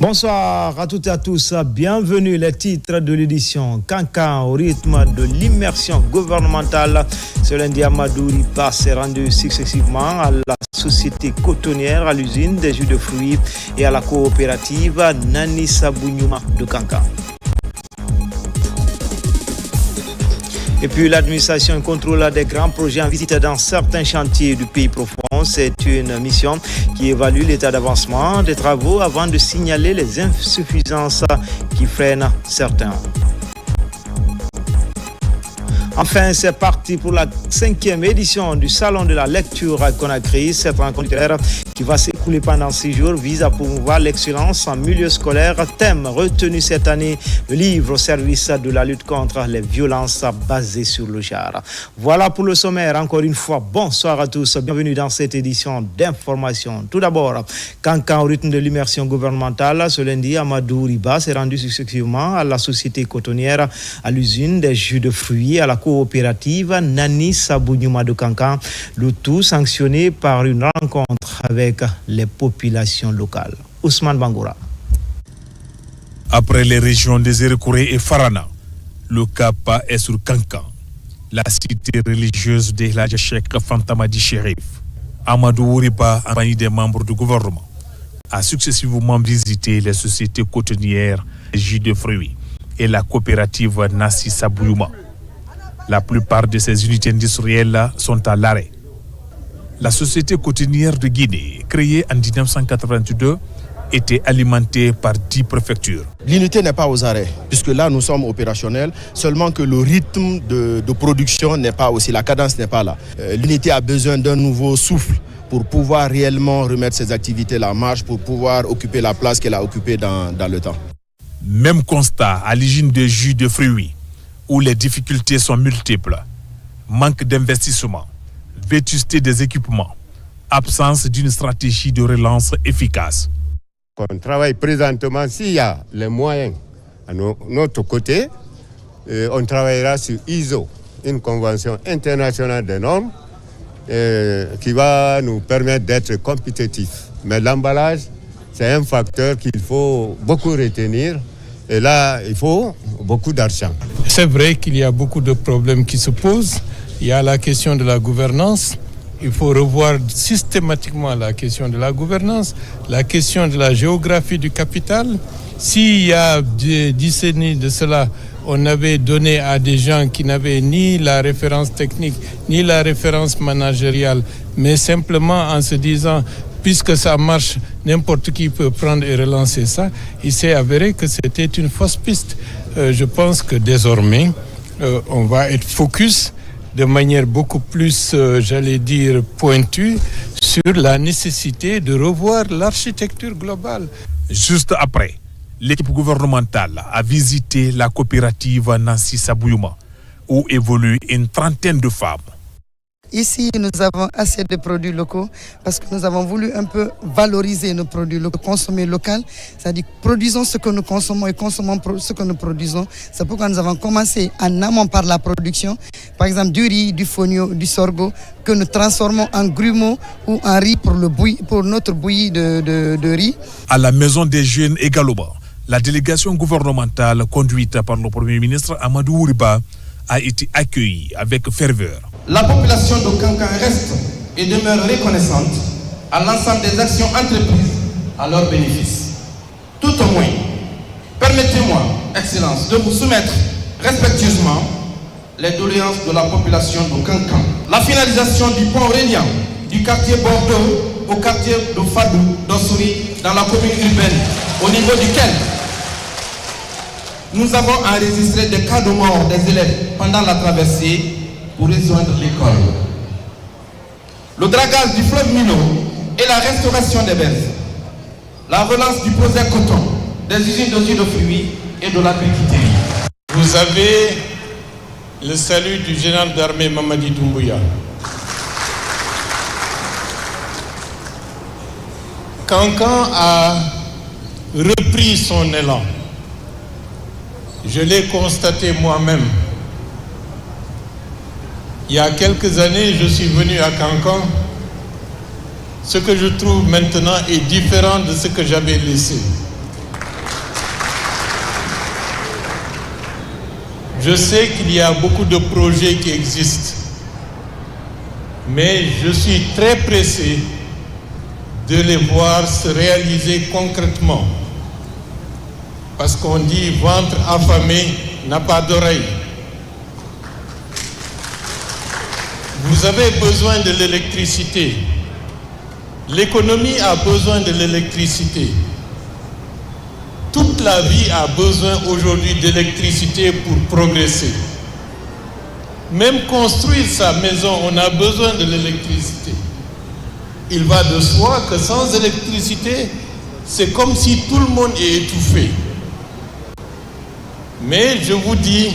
Bonsoir à toutes et à tous, bienvenue les titres de l'édition Cancan au rythme de l'immersion gouvernementale. Ce lundi, Amadou Riba s'est rendu successivement à la société cotonnière, à l'usine des jus de fruits et à la coopérative Nani Sabounyuma de Cancan. Et puis l'administration et contrôle des grands projets en visite dans certains chantiers du pays profond. C'est une mission qui évalue l'état d'avancement des travaux avant de signaler les insuffisances qui freinent certains. Enfin, c'est parti pour la 5e édition du Salon de la lecture à Conakry. Cette rencontre littéraire qui va s'écouler pendant 6 jours vise à promouvoir l'excellence en milieu scolaire. Thème retenu cette année, le livre au service de la lutte contre les violences basées sur le genre. Voilà pour le sommaire. Encore une fois, bonsoir à tous. Bienvenue dans cette édition d'information. Tout d'abord, Cancan au rythme de l'immersion gouvernementale. Ce lundi, Amadou Riba s'est rendu successivement à la société cotonnière, à l'usine des jus de fruits, à la coopérative Nani Sabounyuma de Cancan, le tout sanctionné par une rencontre avec les populations locales. Ousmane Bangoura. Après les régions des Erekouré et Farana, le cap est sur Cancan, la cité religieuse de la Cheikh Fantamadi Chérif. Amadou Riba, en compagnie des membres du gouvernement, a successivement visité les sociétés cotonnières jus de fruits et la coopérative Nani Sabounyuma. La plupart de ces unités industrielles sont à l'arrêt. La société cotonnière de Guinée, créée en 1982, était alimentée par 10 préfectures. L'unité n'est pas aux arrêts, puisque là nous sommes opérationnels, seulement que le rythme de production n'est pas aussi, la cadence n'est pas là. L'unité a besoin d'un nouveau souffle pour pouvoir réellement remettre ses activités en marche, pour pouvoir occuper la place qu'elle a occupée dans le temps. Même constat à l'usine de jus de fruits, où les difficultés sont multiples. Manque d'investissement, vétusté des équipements, absence d'une stratégie de relance efficace. On travaille présentement, s'il y a les moyens à notre côté, on travaillera sur ISO, une convention internationale des normes qui va nous permettre d'être compétitifs. Mais l'emballage, c'est un facteur qu'il faut beaucoup retenir. Et là, il faut beaucoup d'argent. C'est vrai qu'il y a beaucoup de problèmes qui se posent. Il y a la question de la gouvernance. Il faut revoir systématiquement la question de la gouvernance, la question de la géographie du capital. S'il y a des décennies de cela, on avait donné à des gens qui n'avaient ni la référence technique, ni la référence managériale, mais simplement en se disant, puisque ça marche, n'importe qui peut prendre et relancer ça, il s'est avéré que c'était une fausse piste. Je pense que désormais, on va être focus de manière beaucoup plus, pointue, sur la nécessité de revoir l'architecture globale. Juste après, l'équipe gouvernementale a visité la coopérative Nani Sabounyuma, où évoluent une trentaine de femmes. Ici, nous avons assez de produits locaux parce que nous avons voulu un peu valoriser nos produits locaux, consommer local, c'est-à-dire produisons ce que nous consommons et consommons ce que nous produisons. C'est pourquoi nous avons commencé en amont par la production, par exemple du riz, du fonio, du sorgho, que nous transformons en grumeaux ou en riz pour notre bouillie de riz. À la Maison des Jeunes également, la délégation gouvernementale conduite par le Premier ministre Amadou Riba a été accueillie avec ferveur. La population de Cancan reste et demeure reconnaissante à l'ensemble des actions entreprises à leur bénéfice. Tout au moins, permettez-moi, Excellence, de vous soumettre respectueusement les doléances de la population de Cancan. La finalisation du pont reliant du quartier Bordeaux au quartier de Fadou, d'Ossouri, dans la commune urbaine, au niveau duquel nous avons enregistré des cas de mort des élèves pendant la traversée pour rejoindre l'école. Le dragage du fleuve Milo et la restauration des berges. La relance du projet coton, des usines de jus de fruits et de l'agriculture. Vous avez le salut du général d'armée Mamadi Doumbouya. Cancan a repris son élan. Je l'ai constaté moi-même. Il y a quelques années, je suis venu à Cancan. Ce que je trouve maintenant est différent de ce que j'avais laissé. Je sais qu'il y a beaucoup de projets qui existent, mais je suis très pressé de les voir se réaliser concrètement. Parce qu'on dit ventre affamé n'a pas d'oreille. Vous avez besoin de l'électricité. L'économie a besoin de l'électricité. Toute la vie a besoin aujourd'hui d'électricité pour progresser. Même construire sa maison, on a besoin de l'électricité. Il va de soi que sans électricité, c'est comme si tout le monde est étouffé. Mais je vous dis,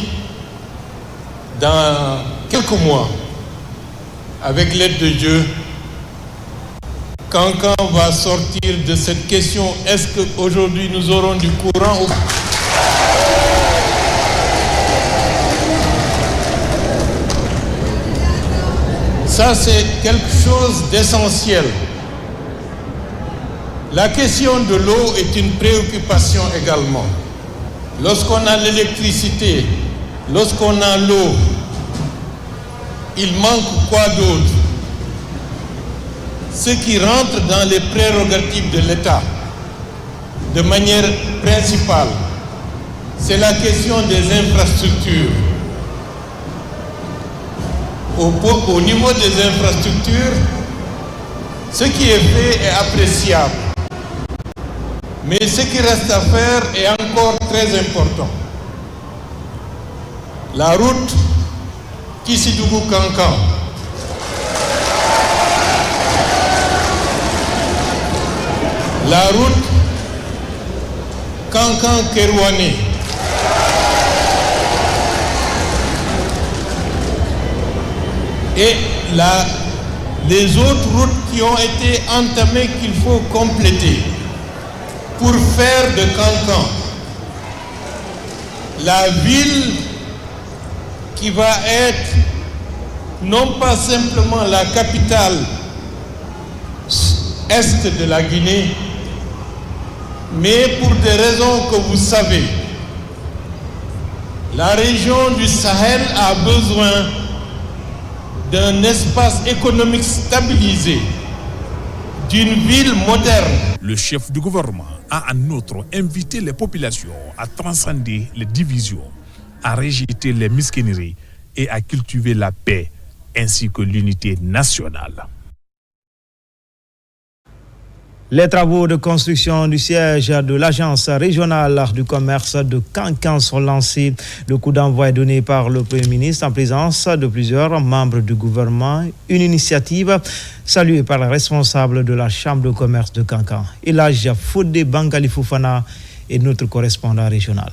dans quelques mois, avec l'aide de Dieu, Kankan va sortir de cette question, est-ce qu'aujourd'hui nous aurons du courant ou... Ça, c'est quelque chose d'essentiel. La question de l'eau est une préoccupation également. Lorsqu'on a l'électricité, lorsqu'on a l'eau, il manque quoi d'autre? Ce qui rentre dans les prérogatives de l'État, de manière principale, c'est la question des infrastructures. Au niveau des infrastructures, ce qui est fait est appréciable. Mais ce qui reste à faire est encore très important. La route Kissidougou-Kankan, la route Kankan-Kerouané, et les autres routes qui ont été entamées qu'il faut compléter pour faire de Kankan la ville qui va être non pas simplement la capitale est de la Guinée, mais pour des raisons que vous savez. La région du Sahel a besoin d'un espace économique stabilisé, d'une ville moderne. Le chef du gouvernement a en outre invité les populations à transcender les divisions, à rejeter les mesquineries et à cultiver la paix ainsi que l'unité nationale. Les travaux de construction du siège de l'Agence régionale du commerce de Kankan sont lancés. Le coup d'envoi est donné par le Premier ministre en présence de plusieurs membres du gouvernement. Une initiative saluée par le responsable de la Chambre de commerce de Kankan. Elhadji Fodé Bangali Fofana est notre correspondant régional.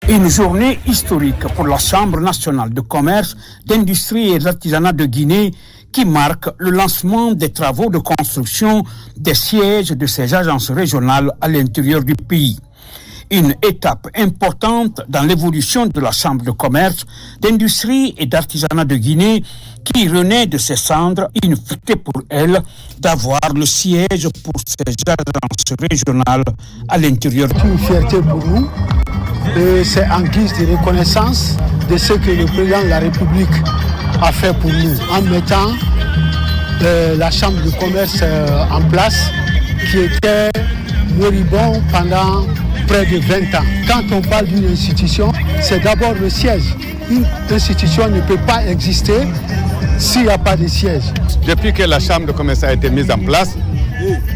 Une journée historique pour la Chambre nationale de commerce, d'industrie et d'artisanat de Guinée qui marque le lancement des travaux de construction des sièges de ces agences régionales à l'intérieur du pays. Une étape importante dans l'évolution de la Chambre de commerce, d'industrie et d'artisanat de Guinée qui renaît de ses cendres, une fierté pour elle d'avoir le siège pour ces agences régionales à l'intérieur. C'est une fierté pour nous. Et c'est en guise de reconnaissance de ce que le président de la République a fait pour nous en mettant la Chambre de commerce en place qui était moribond pendant près de 20 ans. Quand on parle d'une institution, c'est d'abord le siège. Une institution ne peut pas exister s'il n'y a pas de siège. Depuis que la Chambre de commerce a été mise en place,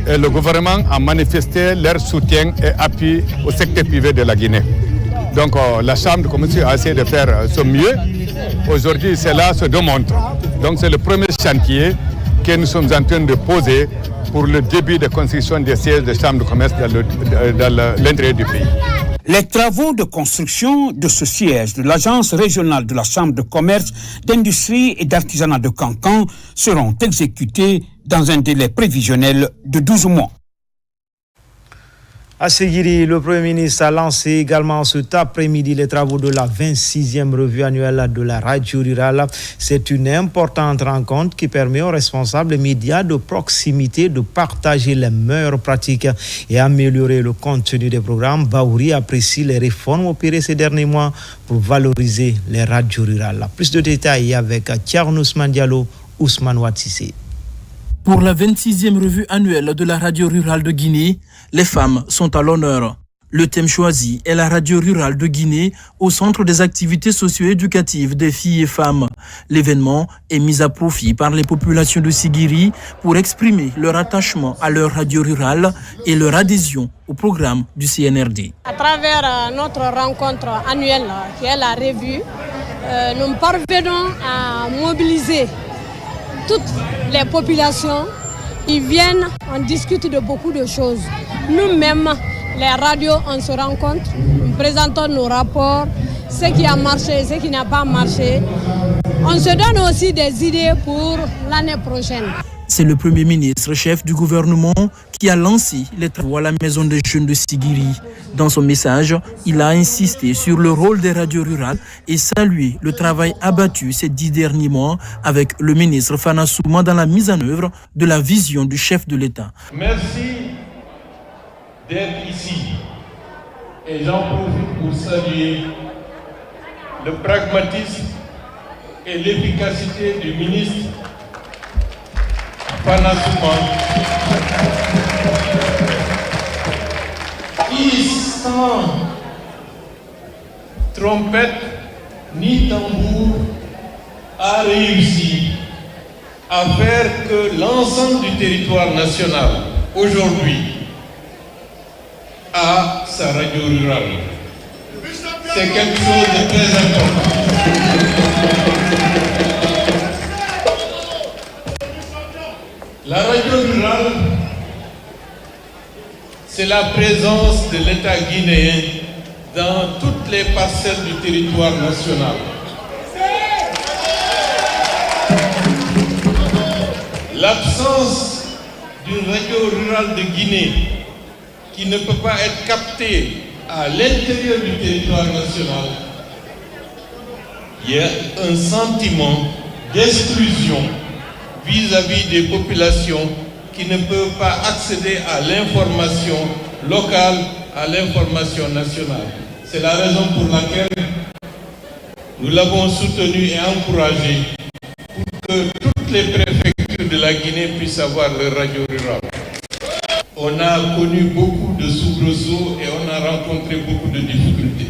le gouvernement a manifesté leur soutien et appui au secteur privé de la Guinée. Donc la Chambre de commerce a essayé de faire son mieux. Aujourd'hui, cela se démontre. Donc c'est le premier chantier que nous sommes en train de poser pour le début de construction des sièges de Chambre de commerce dans l'intérieur du pays. Les travaux de construction de ce siège de l'Agence régionale de la Chambre de commerce, d'industrie et d'artisanat de Kankan seront exécutés dans un délai prévisionnel de 12 mois. À Séguiri, le Premier ministre a lancé également cet après-midi les travaux de la 26e revue annuelle de la radio rurale. C'est une importante rencontre qui permet aux responsables médias de proximité de partager les meilleures pratiques et améliorer le contenu des programmes. Baouri apprécie les réformes opérées ces derniers mois pour valoriser les radios rurales. Plus de détails avec Thierno Ousmane Diallo, Ousmane Ouattissé. Pour la 26e revue annuelle de la radio rurale de Guinée, les femmes sont à l'honneur. Le thème choisi est la radio rurale de Guinée au centre des activités socio-éducatives des filles et femmes. L'événement est mis à profit par les populations de Séguiri pour exprimer leur attachement à leur radio rurale et leur adhésion au programme du CNRD. À travers notre rencontre annuelle qui est la revue, nous parvenons à mobiliser toutes les populations. Ils viennent, on discute de beaucoup de choses. Nous-mêmes, les radios, on se rencontre, nous présentons nos rapports, ce qui a marché, ce qui n'a pas marché. On se donne aussi des idées pour l'année prochaine. C'est le Premier ministre, chef du gouvernement, qui a lancé les travaux à la Maison des Jeunes de Séguiri. Dans son message, il a insisté sur le rôle des radios rurales et salué le travail abattu ces 10 derniers mois avec le ministre Fana Souma dans la mise en œuvre de la vision du chef de l'État. Merci d'être ici et j'en profite pour saluer le pragmatisme et l'efficacité du ministre Fana Souma, qui sans trompette ni tambour a réussi à faire que l'ensemble du territoire national aujourd'hui a sa radio rurale. C'est quelque chose de très important. La radio rurale, c'est la présence de l'État guinéen dans toutes les parcelles du territoire national. L'absence d'une radio rurale de Guinée qui ne peut pas être captée à l'intérieur du territoire national, il y a un sentiment d'exclusion vis-à-vis des populations qui ne peuvent pas accéder à l'information locale, à l'information nationale. C'est la raison pour laquelle nous l'avons soutenu et encouragé pour que toutes les préfectures de la Guinée puissent avoir leur radio rurale. On a connu beaucoup de soubresauts et on a rencontré beaucoup de difficultés.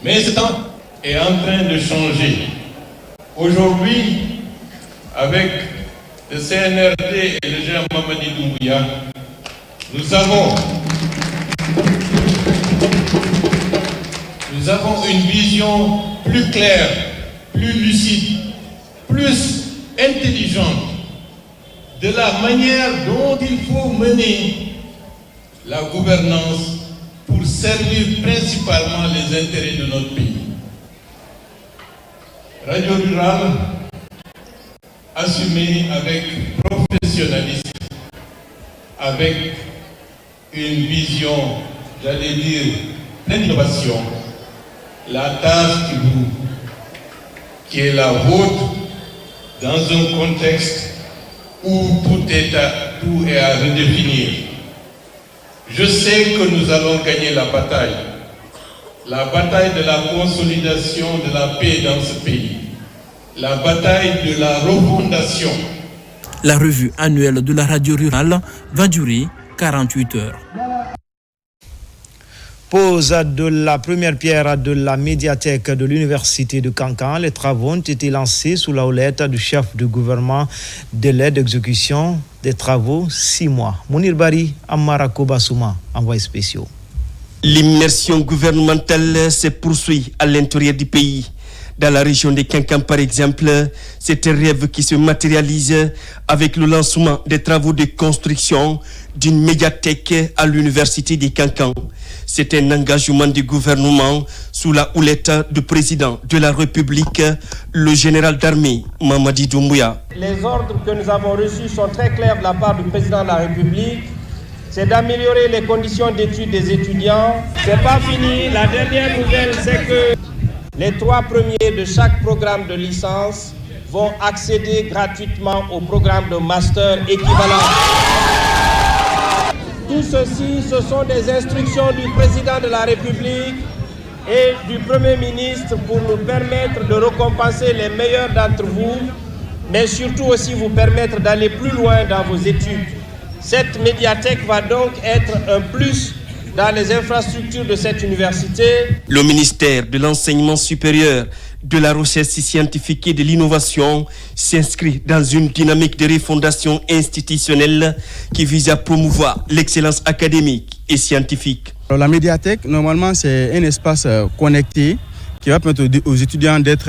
Mais ce temps est en train de changer. Aujourd'hui, avec le CNRD et le général Mamadi Doumbouya, nous avons une vision plus claire, plus lucide, plus intelligente de la manière dont il faut mener la gouvernance pour servir principalement les intérêts de notre pays. Radio rurale assumée avec professionnalisme, avec une vision, j'allais dire, d'innovation, la tâche qui est la vôtre dans un contexte où tout est à redéfinir. Je sais que nous allons gagner la bataille de la consolidation de la paix dans ce pays, la bataille de la refondation. La revue annuelle de la radio rurale va durer 48 heures. Pose de la première pierre de la médiathèque de l'université de Kankan. Les travaux ont été lancés sous la houlette du chef du gouvernement. Délai d'exécution des travaux 6 mois. Mounir Bari, Amarako Bassouma, envoyé spéciaux. L'immersion gouvernementale se poursuit à l'intérieur du pays. Dans la région de Kankan, par exemple, c'est un rêve qui se matérialise avec le lancement des travaux de construction d'une médiathèque à l'université de Kankan. C'est un engagement du gouvernement sous la houlette du président de la République, le général d'armée Mamadi Doumbouya. Les ordres que nous avons reçus sont très clairs de la part du président de la République. c'est d'améliorer les conditions d'études des étudiants. C'est pas fini. La dernière nouvelle, c'est que les 3 premiers de chaque programme de licence vont accéder gratuitement au programme de master équivalent. Tout ceci, ce sont des instructions du président de la République et du Premier ministre pour nous permettre de récompenser les meilleurs d'entre vous, mais surtout aussi vous permettre d'aller plus loin dans vos études. Cette médiathèque va donc être un plus dans les infrastructures de cette université. Le ministère de l'Enseignement supérieur, de la recherche scientifique et de l'innovation s'inscrit dans une dynamique de refondation institutionnelle qui vise à promouvoir l'excellence académique et scientifique. Alors, la médiathèque, normalement, c'est un espace connecté qui va permettre aux étudiants d'être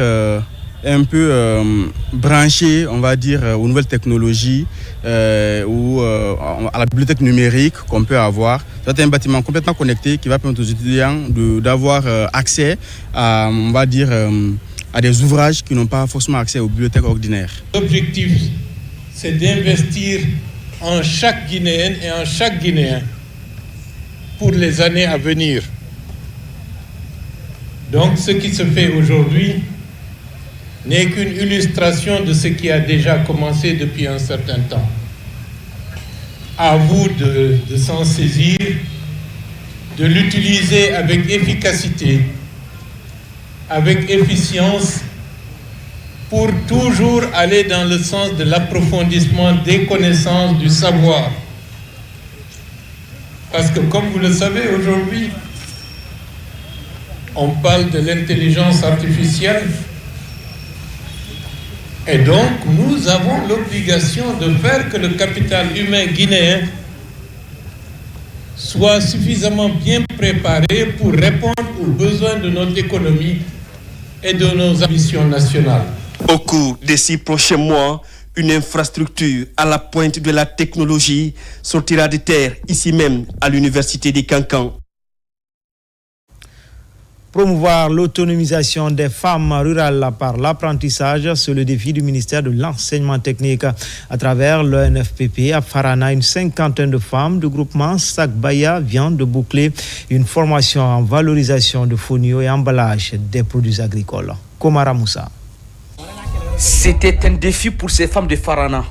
un peu branchés, on va dire, aux nouvelles technologies ou à la bibliothèque numérique qu'on peut avoir. C'est un bâtiment complètement connecté qui va permettre aux étudiants d'avoir accès à, on va dire, à des ouvrages qui n'ont pas forcément accès aux bibliothèques ordinaires. L'objectif, c'est d'investir en chaque Guinéenne et en chaque Guinéen pour les années à venir. Donc, ce qui se fait aujourd'hui n'est qu'une illustration de ce qui a déjà commencé depuis un certain temps. À vous de s'en saisir, de l'utiliser avec efficacité, avec efficience, pour toujours aller dans le sens de l'approfondissement des connaissances, du savoir. Parce que comme vous le savez aujourd'hui, on parle de l'intelligence artificielle. Et donc, nous avons l'obligation de faire que le capital humain guinéen soit suffisamment bien préparé pour répondre aux besoins de notre économie et de nos ambitions nationales. Au cours des 6 prochains mois, une infrastructure à la pointe de la technologie sortira de terre ici même à l'université de Kankan. Promouvoir l'autonomisation des femmes rurales par l'apprentissage, c'est le défi du ministère de l'Enseignement technique. À travers l'ONFPP, à Farana, une 50aine de femmes du groupement Sagbaya vient de boucler une formation en valorisation de fonio et emballage des produits agricoles. Komara Moussa. C'était un défi pour ces femmes de Farana.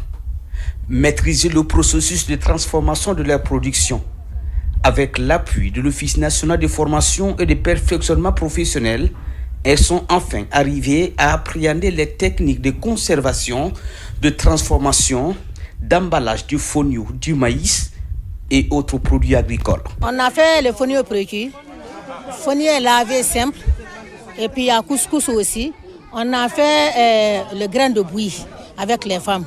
Maîtriser le processus de transformation de leur production. Avec l'appui de l'Office national de formation et de perfectionnement professionnel, elles sont enfin arrivées à appréhender les techniques de conservation, de transformation, d'emballage du fonio, du maïs et autres produits agricoles. On a fait le fonio précuit, fonio lavé simple, et puis il y a couscous aussi. On a fait le grain de bouillie avec les femmes.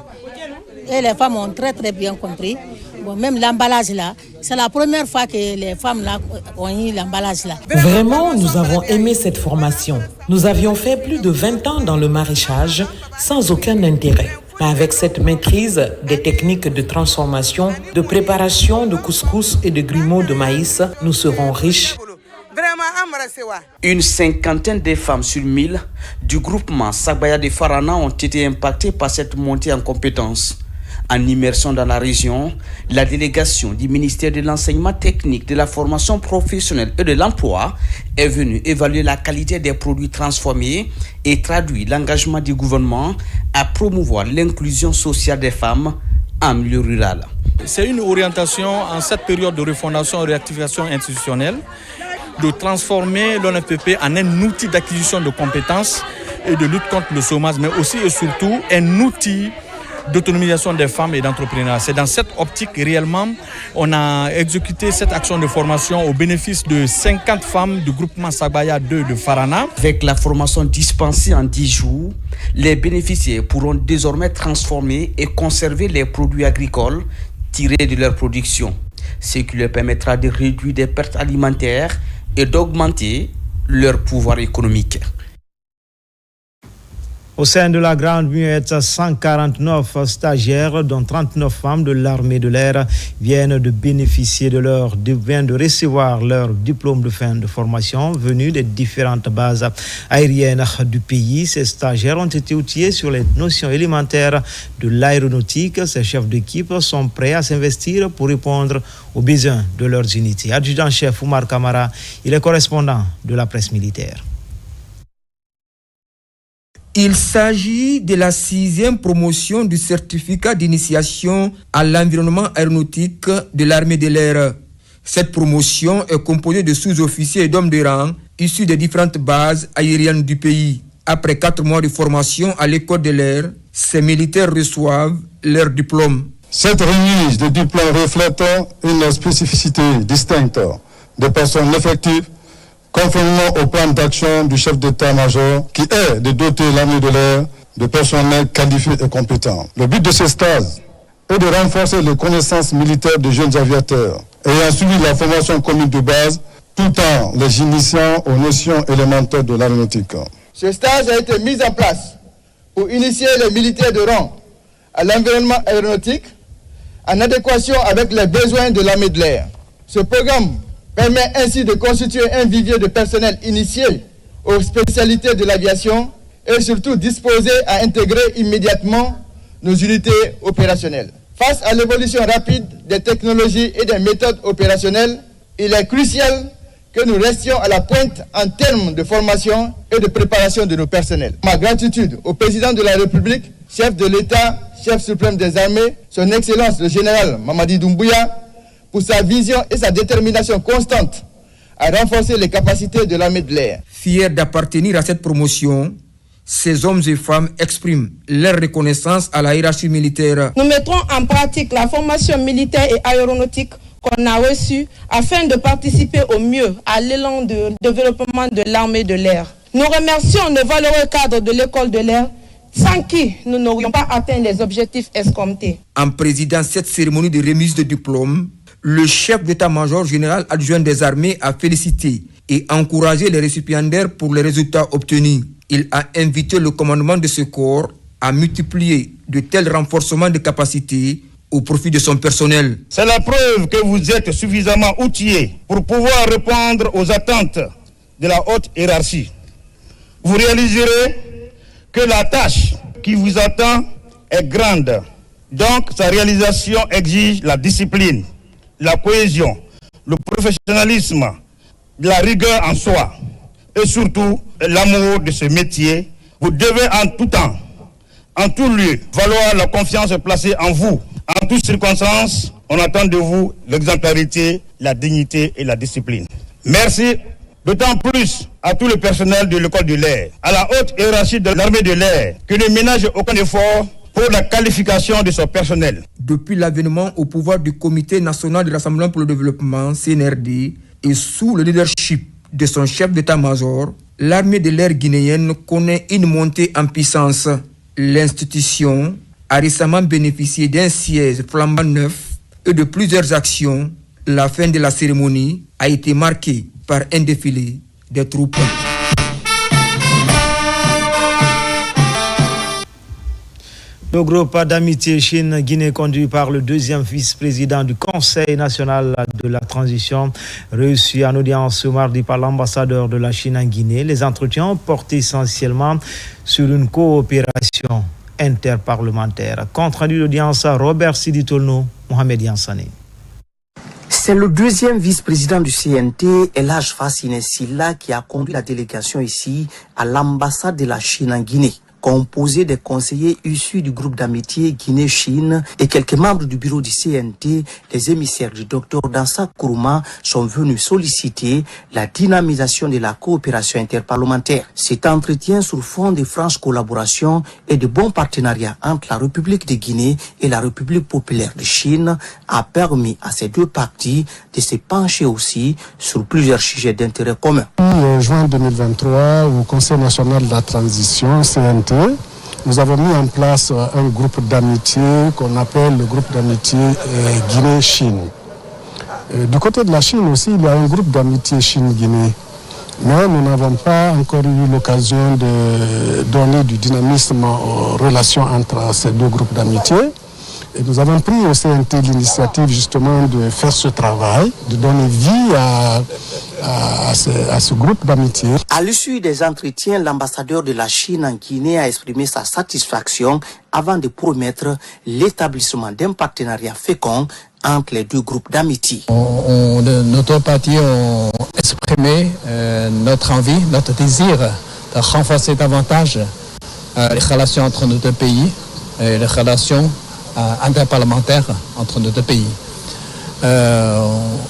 Et les femmes ont très très bien compris. Bon, même l'emballage là, c'est la première fois que les femmes là ont eu l'emballage là. Vraiment, nous avons aimé cette formation. Nous avions fait plus de 20 ans dans le maraîchage sans aucun intérêt. Mais avec cette maîtrise des techniques de transformation, de préparation de couscous et de grumeaux de maïs, nous serons riches. Une 50aine de femmes sur 1000 du groupement Sagbaya de Farana ont été impactées par cette montée en compétences. En immersion dans la région, la délégation du ministère de l'Enseignement technique, de la formation professionnelle et de l'emploi est venue évaluer la qualité des produits transformés et traduit l'engagement du gouvernement à promouvoir l'inclusion sociale des femmes en milieu rural. C'est une orientation en cette période de refondation et réactivation institutionnelle de transformer l'ONFPP en un outil d'acquisition de compétences et de lutte contre le chômage, mais aussi et surtout un outil d'autonomisation des femmes et d'entrepreneuriat. C'est dans cette optique réellement on a exécuté cette action de formation au bénéfice de 50 femmes du groupement Sagbaya 2 de Farana. Avec la formation dispensée en 10 jours, les bénéficiaires pourront désormais transformer et conserver les produits agricoles tirés de leur production, ce qui leur permettra de réduire des pertes alimentaires et d'augmenter leur pouvoir économique. Au sein de la Grande Muette, 149 stagiaires, dont 39 femmes de l'armée de l'air, viennent de recevoir leur diplôme de fin de formation venus des différentes bases aériennes du pays. Ces stagiaires ont été outillés sur les notions élémentaires de l'aéronautique. Ces chefs d'équipe sont prêts à s'investir pour répondre aux besoins de leurs unités. Adjudant-chef Oumar Kamara, il est correspondant de la presse militaire. Il s'agit de la 6e promotion du certificat d'initiation à l'environnement aéronautique de l'armée de l'air. Cette promotion est composée de sous-officiers et d'hommes de rang issus des différentes bases aériennes du pays. Après 4 mois de formation à l'école de l'air, ces militaires reçoivent leur diplôme. Cette remise de diplôme reflète une spécificité distincte des personnes effectives, conformément au plan d'action du chef d'état-major qui est de doter l'armée de l'air de personnel qualifié et compétent. Le but de ce stage est de renforcer les connaissances militaires des jeunes aviateurs ayant suivi la formation commune de base tout en les initiant aux notions élémentaires de l'aéronautique. Ce stage a été mis en place pour initier les militaires de rang à l'environnement aéronautique en adéquation avec les besoins de l'armée de l'air. Ce programme permet ainsi de constituer un vivier de personnel initié aux spécialités de l'aviation et surtout disposé à intégrer immédiatement nos unités opérationnelles. Face à l'évolution rapide des technologies et des méthodes opérationnelles, il est crucial que nous restions à la pointe en termes de formation et de préparation de nos personnels. Ma gratitude au président de la République, chef de l'État, chef suprême des armées, son Excellence le général Mamadi Doumbouya, pour sa vision et sa détermination constante à renforcer les capacités de l'armée de l'air. Fiers d'appartenir à cette promotion, ces hommes et femmes expriment leur reconnaissance à la hiérarchie militaire. Nous mettrons en pratique la formation militaire et aéronautique qu'on a reçue afin de participer au mieux à l'élan de développement de l'armée de l'air. Nous remercions nos valeureux cadres de l'école de l'air sans qui nous n'aurions pas atteint les objectifs escomptés. En présidant cette cérémonie de remise de diplôme, le chef d'état-major général adjoint des armées a félicité et encouragé les récipiendaires pour les résultats obtenus. Il a invité le commandement de ce corps à multiplier de tels renforcements de capacités au profit de son personnel. C'est la preuve que vous êtes suffisamment outillés pour pouvoir répondre aux attentes de la haute hiérarchie. Vous réaliserez que la tâche qui vous attend est grande. Donc, sa réalisation exige la discipline, la cohésion, le professionnalisme, la rigueur en soi et surtout l'amour de ce métier. Vous devez en tout temps, en tout lieu, valoir la confiance placée en vous. En toutes circonstances, on attend de vous l'exemplarité, la dignité et la discipline. Merci d'autant plus à tout le personnel de l'école de l'air, à la haute hiérarchie de l'armée de l'air, qui ne ménage aucun effort pour la qualification de son personnel. Depuis l'avènement au pouvoir du Comité national de Rassemblement pour le développement, CNRD, et sous le leadership de son chef d'état-major, l'armée de l'air guinéenne connaît une montée en puissance. L'institution a récemment bénéficié d'un siège flambant neuf et de plusieurs actions. La fin de la cérémonie a été marquée par un défilé des troupes. Le groupe d'amitié Chine-Guinée conduit par le deuxième vice-président du Conseil national de la transition, reçu en audience ce mardi par l'ambassadeur de la Chine en Guinée. Les entretiens portent essentiellement sur une coopération interparlementaire. Compte rendu d'audience à Robert Sidi Tolno, Mohamed Yansane. C'est le deuxième vice-président du CNT, Elhaj Fassine Silla, qui a conduit la délégation ici à l'ambassade de la Chine en Guinée, composé des conseillers issus du groupe d'amitié Guinée-Chine et quelques membres du bureau du CNT. Les émissaires du Dr Dansa Kourouma sont venus solliciter la dynamisation de la coopération interparlementaire. Cet entretien sur fond de franche collaboration et de bons partenariats entre la République de Guinée et la République populaire de Chine a permis à ces deux parties de se pencher aussi sur plusieurs sujets d'intérêt commun. En juin 2023, au Conseil national de la transition, CNT, nous avons mis en place un groupe d'amitié qu'on appelle le groupe d'amitié Guinée-Chine. Du côté de la Chine aussi, il y a un groupe d'amitié Chine-Guinée. Mais nous n'avons pas encore eu l'occasion de donner du dynamisme aux relations entre ces deux groupes d'amitié. Et nous avons pris au CNT l'initiative justement de faire ce travail, de donner vie à ce groupe d'amitié. À l'issue des entretiens, l'ambassadeur de la Chine en Guinée a exprimé sa satisfaction avant de promettre l'établissement d'un partenariat fécond entre les deux groupes d'amitié. Notre parti a exprimé notre envie, notre désir de renforcer davantage les relations entre nos deux pays et les relations interparlementaires entre nos deux pays.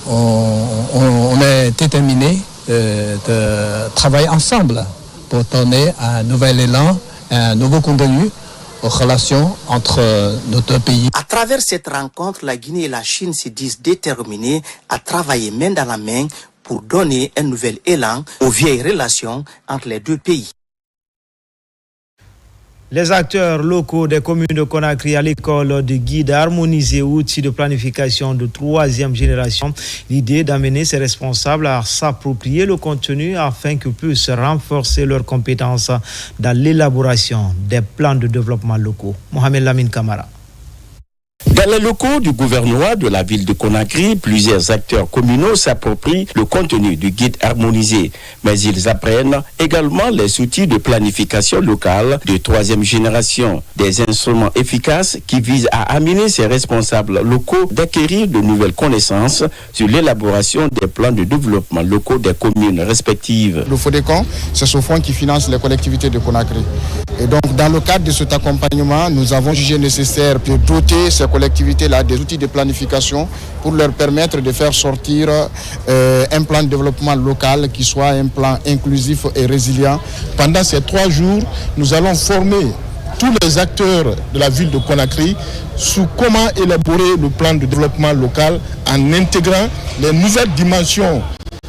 On est déterminé de travailler ensemble pour donner un nouvel élan, un nouveau contenu aux relations entre nos deux pays. À travers cette rencontre, la Guinée et la Chine se disent déterminés à travailler main dans la main pour donner un nouvel élan aux vieilles relations entre les deux pays. Les acteurs locaux des communes de Conakry à l'école de guide a harmonisé outils de planification de 3e génération. L'idée d'amener ces responsables à s'approprier le contenu afin qu'ils puissent renforcer leurs compétences dans l'élaboration des plans de développement locaux. Mohamed Lamine Kamara. Dans les locaux du gouvernorat de la ville de Conakry, plusieurs acteurs communaux s'approprient le contenu du guide harmonisé, mais ils apprennent également les outils de planification locale de 3e génération, des instruments efficaces qui visent à amener ces responsables locaux d'acquérir de nouvelles connaissances sur l'élaboration des plans de développement locaux des communes respectives. Le FODECON, c'est ce fonds qui finance les collectivités de Conakry. Et donc, dans le cadre de cet accompagnement, nous avons jugé nécessaire de doter ces collectivités-là des outils de planification pour leur permettre de faire sortir un plan de développement local qui soit un plan inclusif et résilient. Pendant ces 3 jours, nous allons former tous les acteurs de la ville de Conakry sur comment élaborer le plan de développement local en intégrant les nouvelles dimensions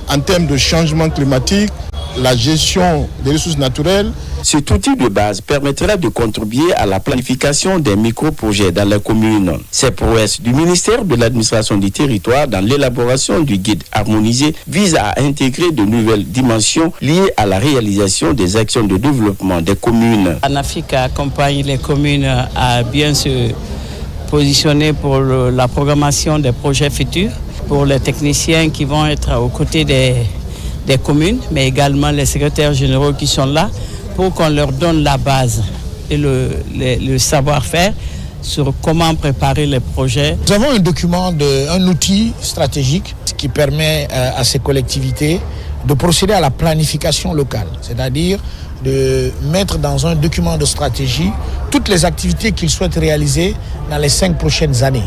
en termes de changement climatique, la gestion des ressources naturelles. Cet outil de base permettra de contribuer à la planification des micro-projets dans les communes. Ces prouesses du ministère de l'administration du territoire dans l'élaboration du guide harmonisé visent à intégrer de nouvelles dimensions liées à la réalisation des actions de développement des communes. ANAFIC accompagne les communes à bien se positionner pour la programmation des projets futurs, pour les techniciens qui vont être aux côtés des communes, mais également les secrétaires généraux qui sont là, pour qu'on leur donne la base et le savoir-faire sur comment préparer les projets. Nous avons un document, un outil stratégique qui permet à ces collectivités de procéder à la planification locale, c'est-à-dire de mettre dans un document de stratégie toutes les activités qu'ils souhaitent réaliser dans les 5 prochaines années.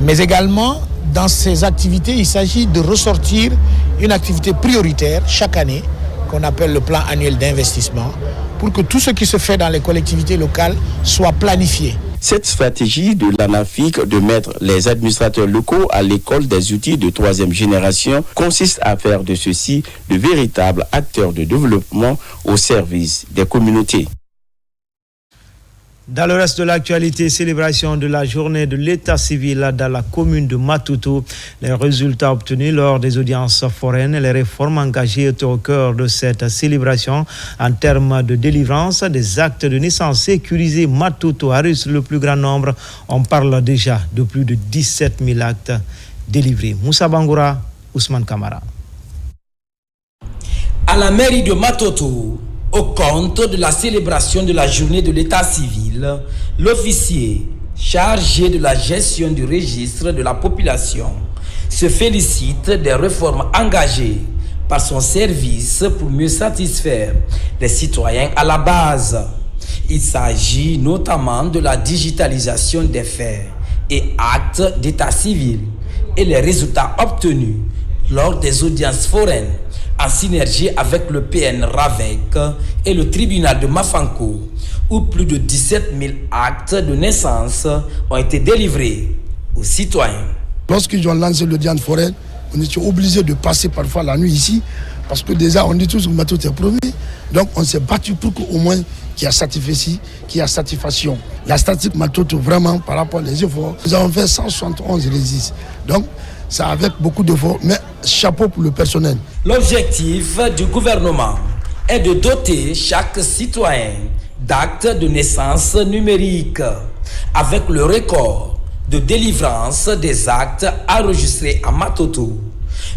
Mais également, dans ces activités, il s'agit de ressortir une activité prioritaire chaque année, qu'on appelle le plan annuel d'investissement, pour que tout ce qui se fait dans les collectivités locales soit planifié. Cette stratégie de l'ANAFIC de mettre les administrateurs locaux à l'école des outils de 3e génération consiste à faire de ceux-ci de véritables acteurs de développement au service des communautés. Dans le reste de l'actualité, célébration de la journée de l'état civil dans la commune de Matuto. Les résultats obtenus lors des audiences foraines et les réformes engagées étaient au cœur de cette célébration. En termes de délivrance des actes de naissance sécurisés, Matuto a reçu le plus grand nombre. On parle déjà de plus de 17 000 actes délivrés. Moussa Bangoura, Ousmane Kamara. À la mairie de Matuto, au compte de la célébration de la journée de l'état civil, l'officier chargé de la gestion du registre de la population se félicite des réformes engagées par son service pour mieux satisfaire les citoyens à la base. Il s'agit notamment de la digitalisation des faits et actes d'état civil et les résultats obtenus lors des audiences foraines en synergie avec le PN Ravec et le tribunal de Mafanko, où plus de 17 000 actes de naissance ont été délivrés aux citoyens. Lorsqu'ils ont lancé l'audience foraine, on était obligé de passer parfois la nuit ici, parce que déjà on dit tous que Matuto est premier. Donc on s'est battu pour qu'au moins qu'il y a satisfaction, qu'il y a satisfaction. La statistique Matuto, vraiment, par rapport aux efforts, nous avons fait 171 registres. Donc, c'est avec beaucoup d'efforts, mais chapeau pour le personnel. L'objectif du gouvernement est de doter chaque citoyen d'actes de naissance numérique avec le record de délivrance des actes enregistrés à Matoto.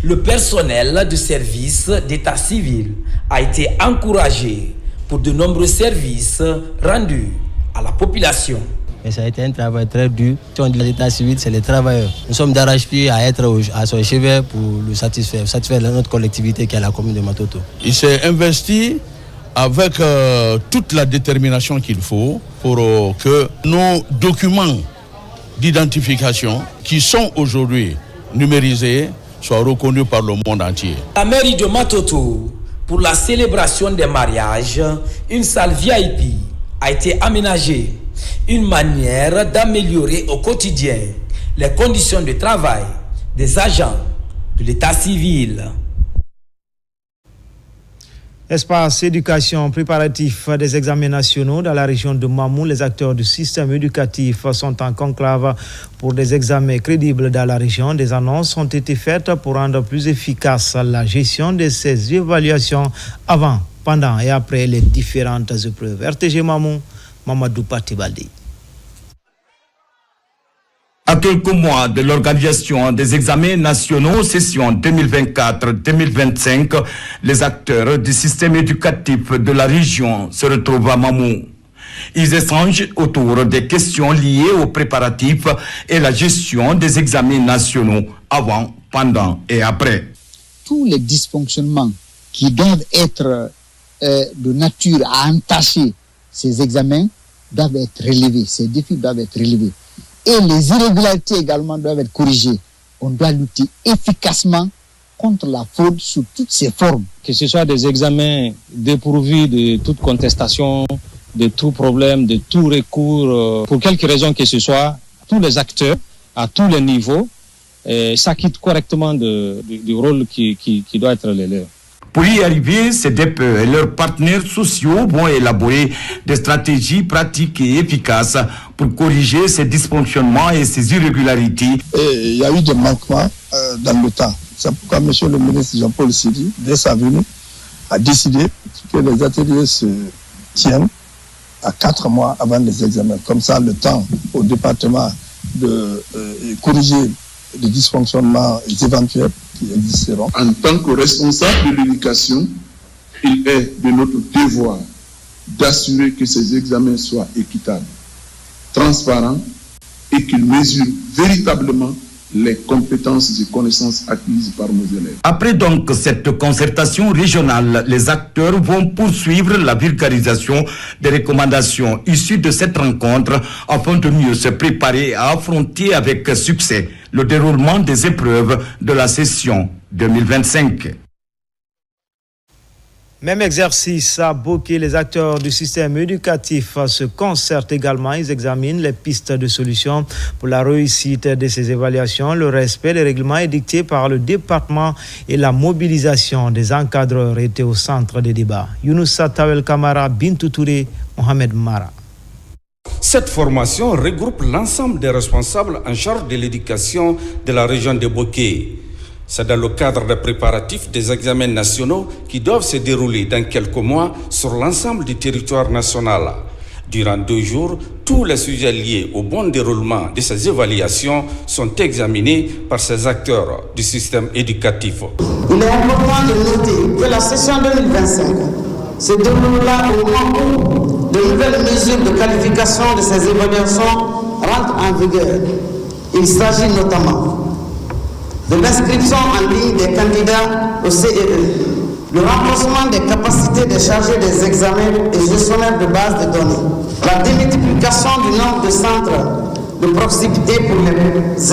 Le personnel du service d'état civil a été encouragé pour de nombreux services rendus à la population. Mais ça a été un travail très dur. Si on dit l'état civil, c'est les travailleurs. Nous sommes d'arrache-pied à être à son chevet pour le satisfaire notre collectivité qui est la commune de Matoto. Il s'est investi avec toute la détermination qu'il faut pour que nos documents d'identification qui sont aujourd'hui numérisés soient reconnus par le monde entier. La mairie de Matoto, pour la célébration des mariages, une salle VIP a été aménagée. Une manière d'améliorer au quotidien les conditions de travail des agents de l'état civil. Espace éducation préparatif des examens nationaux dans la région de Mamou. Les acteurs du système éducatif sont en conclave pour des examens crédibles dans la région. Des annonces ont été faites pour rendre plus efficace la gestion de ces évaluations avant, pendant et après les différentes épreuves. RTG Mamou, Mamadou Patibaldi. À quelques mois de l'organisation des examens nationaux session 2024-2025, les acteurs du système éducatif de la région se retrouvent à Mamou. Ils échangent autour des questions liées aux préparatifs et la gestion des examens nationaux avant, pendant et après. Tous les dysfonctionnements qui doivent être de nature à entacher ces examens doivent être relevés, ces défis doivent être relevés. Et les irrégularités également doivent être corrigées. On doit lutter efficacement contre la fraude sous toutes ses formes. Que ce soit des examens dépourvus de toute contestation, de tout problème, de tout recours, pour quelque raison que ce soit, tous les acteurs, à tous les niveaux, s'acquittent correctement du rôle qui doit être le leur. Pour y arriver, ces DPE et leurs partenaires sociaux vont élaborer des stratégies pratiques et efficaces pour corriger ces dysfonctionnements et ces irrégularités. Et il y a eu des manquements dans le temps. C'est pourquoi M. le ministre Jean-Paul Sidi, dès sa venue, a décidé que les ateliers se tiennent à 4 mois avant les examens. Comme ça, le temps au département de corriger les dysfonctionnements éventuels qui existeront. En tant que responsable de l'éducation, il est de notre devoir d'assurer que ces examens soient équitables, transparents et qu'ils mesurent véritablement les compétences et connaissances acquises par nos élèves. Après donc cette concertation régionale, les acteurs vont poursuivre la vulgarisation des recommandations issues de cette rencontre afin de mieux se préparer à affronter avec succès le déroulement des épreuves de la session 2025. Même exercice à Boké, les acteurs du système éducatif se concertent également. Ils examinent les pistes de solutions pour la réussite de ces évaluations. Le respect des règlements édictés par le département et la mobilisation des encadreurs étaient au centre des débats. Younoussa Tawel Kamara, Bintou Touré, Mohamed Mara. Cette formation regroupe l'ensemble des responsables en charge de l'éducation de la région de Boké. C'est dans le cadre des préparatifs des examens nationaux qui doivent se dérouler dans quelques mois sur l'ensemble du territoire national. Durant 2 jours, tous les sujets liés au bon déroulement de ces évaluations sont examinés par ces acteurs du système éducatif. Il est important de noter que la session 2025 se déroulera au moment où de nouvelles mesures de qualification de ces évaluations rentrent en vigueur. Il s'agit notamment de l'inscription en ligne des candidats au CEE, le renforcement des capacités de charger des examens et gestionnaires de base de données, la démultiplication du nombre de centres de proximité pour les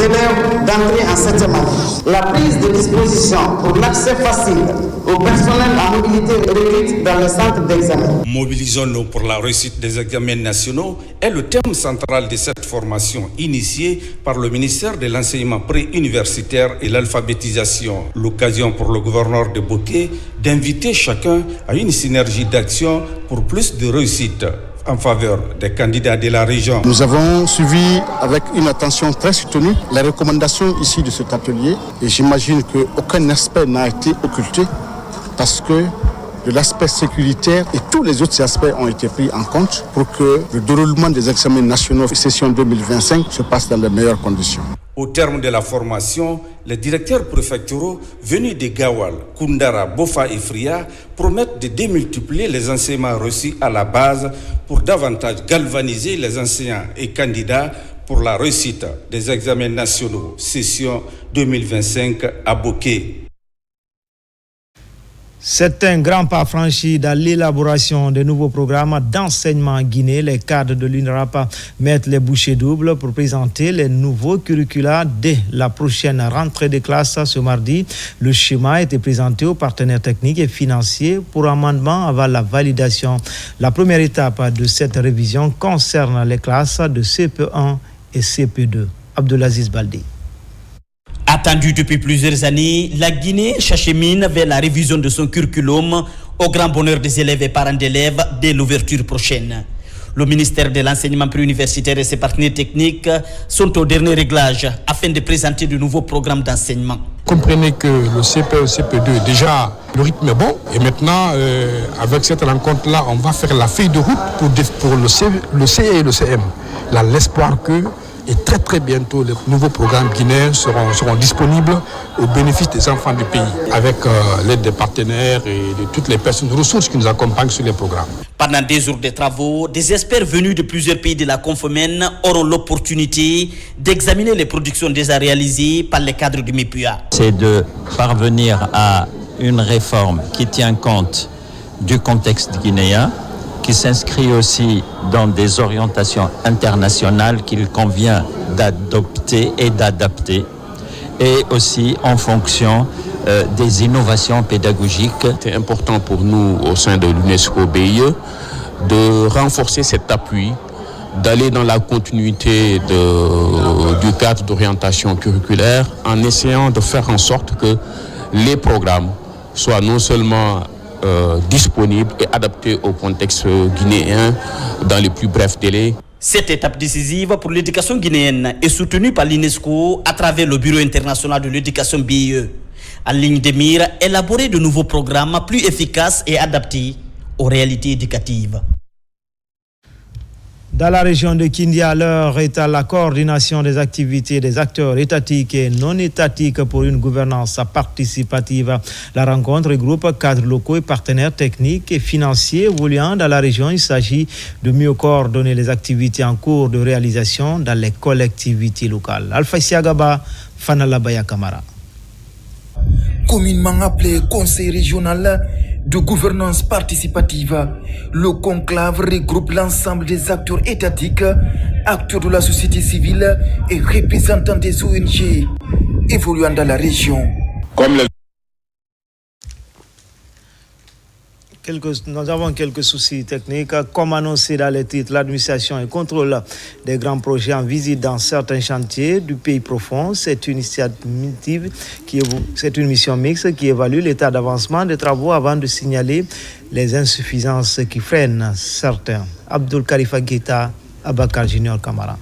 élèves d'entrée en 7e année, la prise de disposition pour l'accès facile au personnel à mobilité réduite dans les centres d'examen. Mobilisons-nous pour la réussite des examens nationaux est le thème central de cette formation initiée par le ministère de l'enseignement pré-universitaire et l'alphabétisation. L'occasion pour le gouverneur de Boké d'inviter chacun à une synergie d'action pour plus de réussite en faveur des candidats de la région. Nous avons suivi avec une attention très soutenue les recommandations ici de cet atelier et j'imagine qu'aucun aspect n'a été occulté parce que de l'aspect sécuritaire et tous les autres aspects ont été pris en compte pour que le déroulement des examens nationaux session 2025 se passe dans les meilleures conditions. Au terme de la formation, les directeurs préfectoraux venus de Gawal, Koundara, Bofa et Fria promettent de démultiplier les enseignements reçus à la base pour davantage galvaniser les enseignants et candidats pour la réussite des examens nationaux session 2025 à Boké. C'est un grand pas franchi dans l'élaboration de nouveaux programmes d'enseignement en Guinée. Les cadres de l'UNRAP mettent les bouchées doubles pour présenter les nouveaux curricula dès la prochaine rentrée des classes ce mardi. Le schéma a été présenté aux partenaires techniques et financiers pour amendement avant la validation. La première étape de cette révision concerne les classes de CP1 et CP2. Abdelaziz Baldé. Attendu depuis plusieurs années, la Guinée s'achemine vers la révision de son curriculum au grand bonheur des élèves et parents d'élèves dès l'ouverture prochaine. Le ministère de l'enseignement préuniversitaire et ses partenaires techniques sont au dernier réglage afin de présenter de nouveaux programmes d'enseignement. Comprenez que le CP et CP2, déjà, le rythme est bon. Et maintenant, avec cette rencontre-là, on va faire la feuille de route pour le CE et le CM. Là, l'espoir que... Et très très bientôt, les nouveaux programmes guinéens seront disponibles au bénéfice des enfants du pays, avec l'aide des partenaires et de toutes les personnes ressources qui nous accompagnent sur les programmes. Pendant des jours de travaux, des experts venus de plusieurs pays de la Confomène auront l'opportunité d'examiner les productions déjà réalisées par les cadres du MIPUA. C'est de parvenir à une réforme qui tient compte du contexte guinéen, qui s'inscrit aussi dans des orientations internationales qu'il convient d'adopter et d'adapter, et aussi en fonction des innovations pédagogiques. C'est important pour nous, au sein de l'UNESCO BIE, de renforcer cet appui, d'aller dans la continuité du cadre d'orientation curriculaire, en essayant de faire en sorte que les programmes soient non seulement disponible et adapté au contexte guinéen dans les plus brefs délais. Cette étape décisive pour l'éducation guinéenne est soutenue par l'UNESCO à travers le Bureau international de l'éducation BIE. En ligne de mire, élaborer de nouveaux programmes plus efficaces et adaptés aux réalités éducatives. Dans la région de Kindia, l'heure est à la coordination des activités des acteurs étatiques et non étatiques pour une gouvernance participative. La rencontre regroupe cadres locaux et partenaires techniques et financiers évoluant dans la région. Il s'agit de mieux coordonner les activités en cours de réalisation dans les collectivités locales. Alpha Siagaba, Fanalabaya Kamara. Communément appelé Conseil régional de gouvernance participative, le conclave regroupe l'ensemble des acteurs étatiques, acteurs de la société civile et représentants des ONG évoluant dans la région. Nous avons quelques soucis techniques. Comme annoncé dans les titres, l'administration et contrôle des grands projets en visite dans certains chantiers du pays profond. C'est une mission mixte qui évalue l'état d'avancement des travaux avant de signaler les insuffisances qui freinent certains. Abdul Karifa Guetta, Abakar Junior Kamara.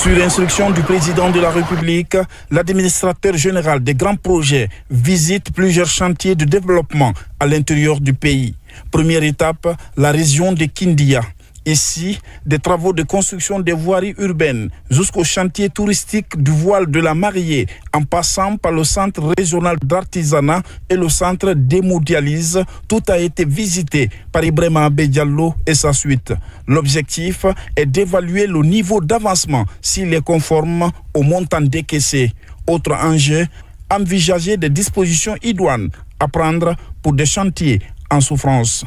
Sur instruction du président de la République, l'administrateur général des grands projets visite plusieurs chantiers de développement à l'intérieur du pays. Première étape, la région de Kindia. Ici, des travaux de construction des voiries urbaines jusqu'au chantier touristique du voile de la mariée, en passant par le centre régional d'artisanat et le centre d'hémodialyse, tout a été visité par Ibrahima Abediallo et sa suite. L'objectif est d'évaluer le niveau d'avancement s'il est conforme au montant décaissé. Autre enjeu, envisager des dispositions idoines à prendre pour des chantiers en souffrance.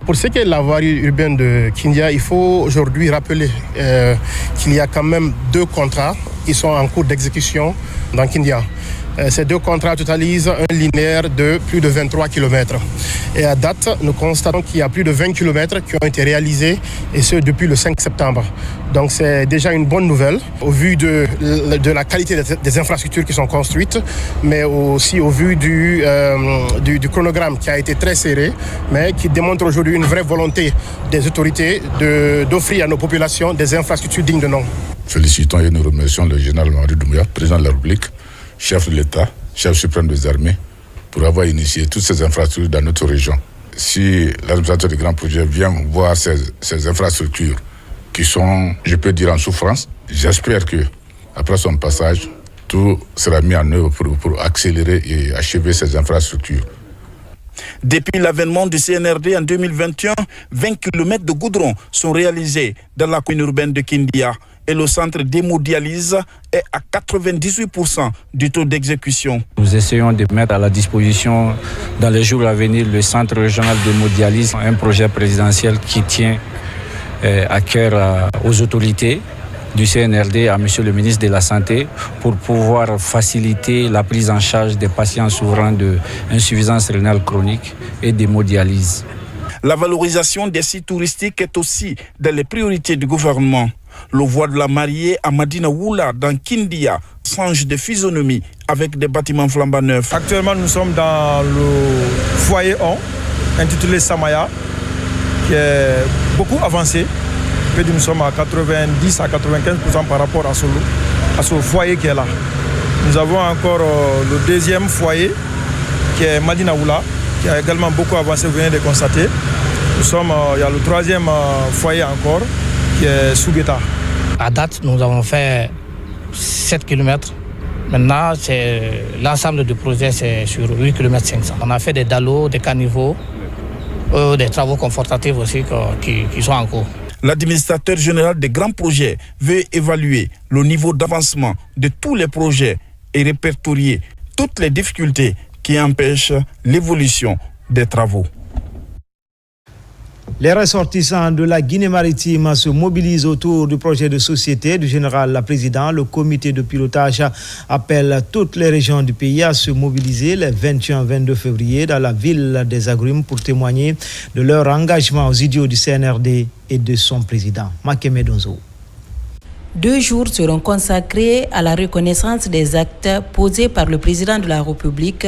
Pour ce qui est de la voirie urbaine de Kindia, il faut aujourd'hui rappeler qu'il y a quand même 2 contrats qui sont en cours d'exécution dans Kindia. Ces 2 contrats totalisent un linéaire de plus de 23 km. Et à date, nous constatons qu'il y a plus de 20 km qui ont été réalisés, et ce depuis le 5 septembre. Donc c'est déjà une bonne nouvelle au vu de la qualité des infrastructures qui sont construites, mais aussi au vu du chronogramme qui a été très serré, mais qui démontre aujourd'hui une vraie volonté des autorités d'offrir à nos populations des infrastructures dignes de nom. Félicitons et nous remercions le général Mamadi Doumbouya, président de la République, chef de l'État, chef suprême des armées, pour avoir initié toutes ces infrastructures dans notre région. Si l'administrateur des grands projets vient voir ces infrastructures qui sont, je peux dire, en souffrance, j'espère que après son passage, tout sera mis en œuvre pour accélérer et achever ces infrastructures. Depuis l'avènement du CNRD en 2021, 20 km de goudron sont réalisés dans la commune urbaine de Kindia et le centre d'hémodialyse est à 98% du taux d'exécution. Nous essayons de mettre à la disposition dans les jours à venir le centre régional d'hémodialyse, un projet présidentiel qui tient à cœur aux autorités du CNRD, à Monsieur le ministre de la Santé, pour pouvoir faciliter la prise en charge des patients souffrant d'insuffisance rénale chronique et d'hémodialyse. La valorisation des sites touristiques est aussi dans les priorités du gouvernement. Le voie de la mariée à Madina Woula, dans Kindia, change de physionomie avec des bâtiments flambant neufs. Actuellement, nous sommes dans le foyer 1, intitulé Samaya, qui est beaucoup avancé. Nous sommes à 90 à 95% par rapport à ce foyer qui est là. Nous avons encore le deuxième foyer, qui est Madina Woula, qui a également beaucoup avancé, vous venez de constater. Il y a le troisième foyer encore, qui est Sougeta. À date, nous avons fait 7 km. Maintenant, l'ensemble du projet, c'est sur 8 km 500. On a fait des dallos, des caniveaux, des travaux confortatifs aussi qui sont en cours. L'administrateur général des grands projets veut évaluer le niveau d'avancement de tous les projets et répertorier toutes les difficultés qui empêchent l'évolution des travaux. Les ressortissants de la Guinée-Maritime se mobilisent autour du projet de société du général président. Le comité de pilotage appelle toutes les régions du pays à se mobiliser les 21-22 février dans la ville des Agrumes pour témoigner de leur engagement aux idiots du CNRD et de son président, Makeme Donzo. 2 jours seront consacrés à la reconnaissance des actes posés par le président de la République,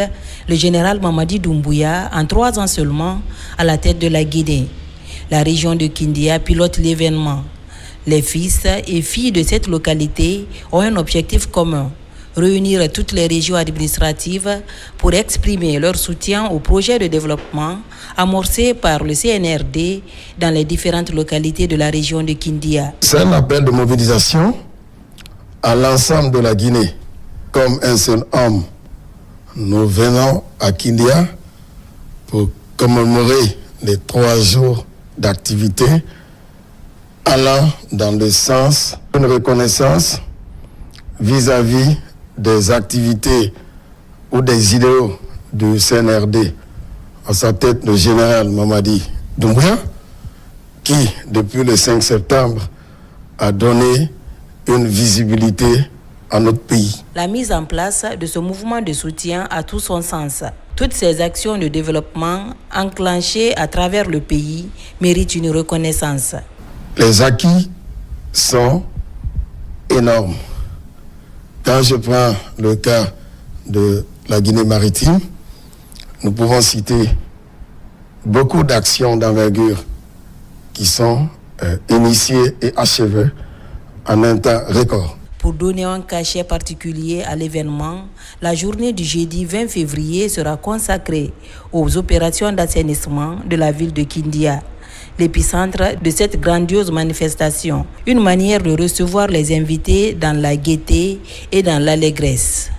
le général Mamadi Doumbouya, en 3 ans seulement à la tête de la Guinée. La région de Kindia pilote l'événement. Les fils et filles de cette localité ont un objectif commun: réunir toutes les régions administratives pour exprimer leur soutien au projet de développement amorcé par le CNRD dans les différentes localités de la région de Kindia. C'est un appel de mobilisation à l'ensemble de la Guinée. Comme un seul homme, nous venons à Kindia pour commémorer les 3 jours d'activité allant dans le sens d'une reconnaissance vis-à-vis des activités ou des idéaux du CNRD, à sa tête le général Mamadi Doumbouya, qui, depuis le 5 septembre, a donné une visibilité à notre pays. La mise en place de ce mouvement de soutien a tout son sens. Toutes ces actions de développement enclenchées à travers le pays méritent une reconnaissance. Les acquis sont énormes. Quand je prends le cas de la Guinée-Maritime, nous pouvons citer beaucoup d'actions d'envergure qui sont initiées et achevées en un temps record. Pour donner un cachet particulier à l'événement, la journée du jeudi 20 février sera consacrée aux opérations d'assainissement de la ville de Kindia, l'épicentre de cette grandiose manifestation. Une manière de recevoir les invités dans la gaieté et dans l'allégresse.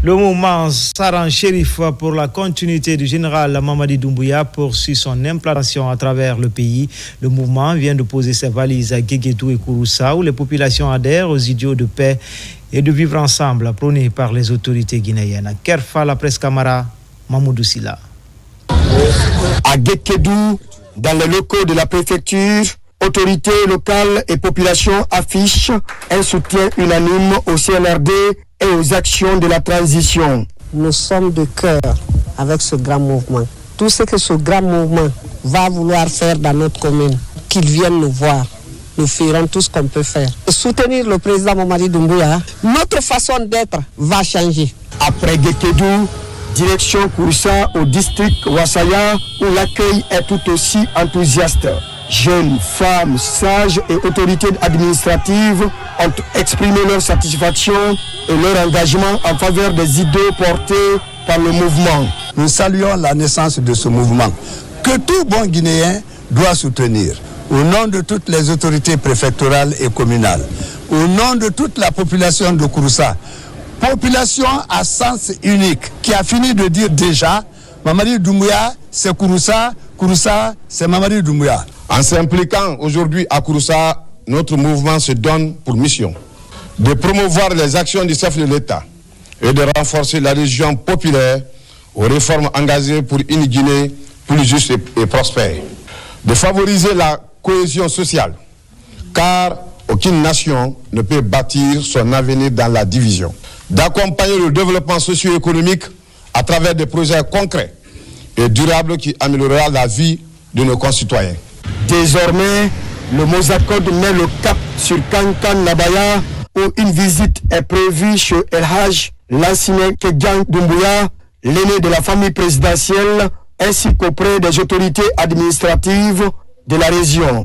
Le mouvement Saran Chérif pour la continuité du général Mamadi Doumbouya poursuit son implantation à travers le pays. Le mouvement vient de poser ses valises à Guéguétou et Kouroussa, où les populations adhèrent aux idéaux de paix et de vivre ensemble prônés par les autorités guinéennes. Kerfa, la presse Camara, Mamoudou Silla. À Guéguétou, dans les locaux de la préfecture, autorités locales et populations affichent un soutien unanime au CNRD et aux actions de la transition. Nous sommes de cœur avec ce grand mouvement. Tout ce que ce grand mouvement va vouloir faire dans notre commune, qu'ils viennent nous voir. Nous ferons tout ce qu'on peut faire. Soutenir le président Mamadi Doumbouya, notre façon d'être va changer. Après Gekedou, direction Kouroussa au district Wassaya, où l'accueil est tout aussi enthousiaste. Jeunes, femmes, sages et autorités administratives ont exprimé leur satisfaction et leur engagement en faveur des idées portées par le mouvement. Nous saluons la naissance de ce mouvement que tout bon Guinéen doit soutenir. Au nom de toutes les autorités préfectorales et communales, au nom de toute la population de Kouroussa, population à sens unique, qui a fini de dire déjà, Mamadi Doumbouya, c'est Kouroussa, Kouroussa, c'est Mamadi Doumbouya. En s'impliquant aujourd'hui à Kouroussa, notre mouvement se donne pour mission de promouvoir les actions du chef de l'État et de renforcer la région populaire aux réformes engagées pour une Guinée plus juste et prospère, de favoriser la cohésion sociale, car aucune nation ne peut bâtir son avenir dans la division, d'accompagner le développement socio-économique à travers des projets concrets et durables qui améliorera la vie de nos concitoyens. Désormais, le Mozakod met le cap sur Kankan Nabaya, où une visite est prévue chez El Haj, l'ancien Kedjan Doumbouya, l'aîné de la famille présidentielle, ainsi qu'auprès des autorités administratives de la région.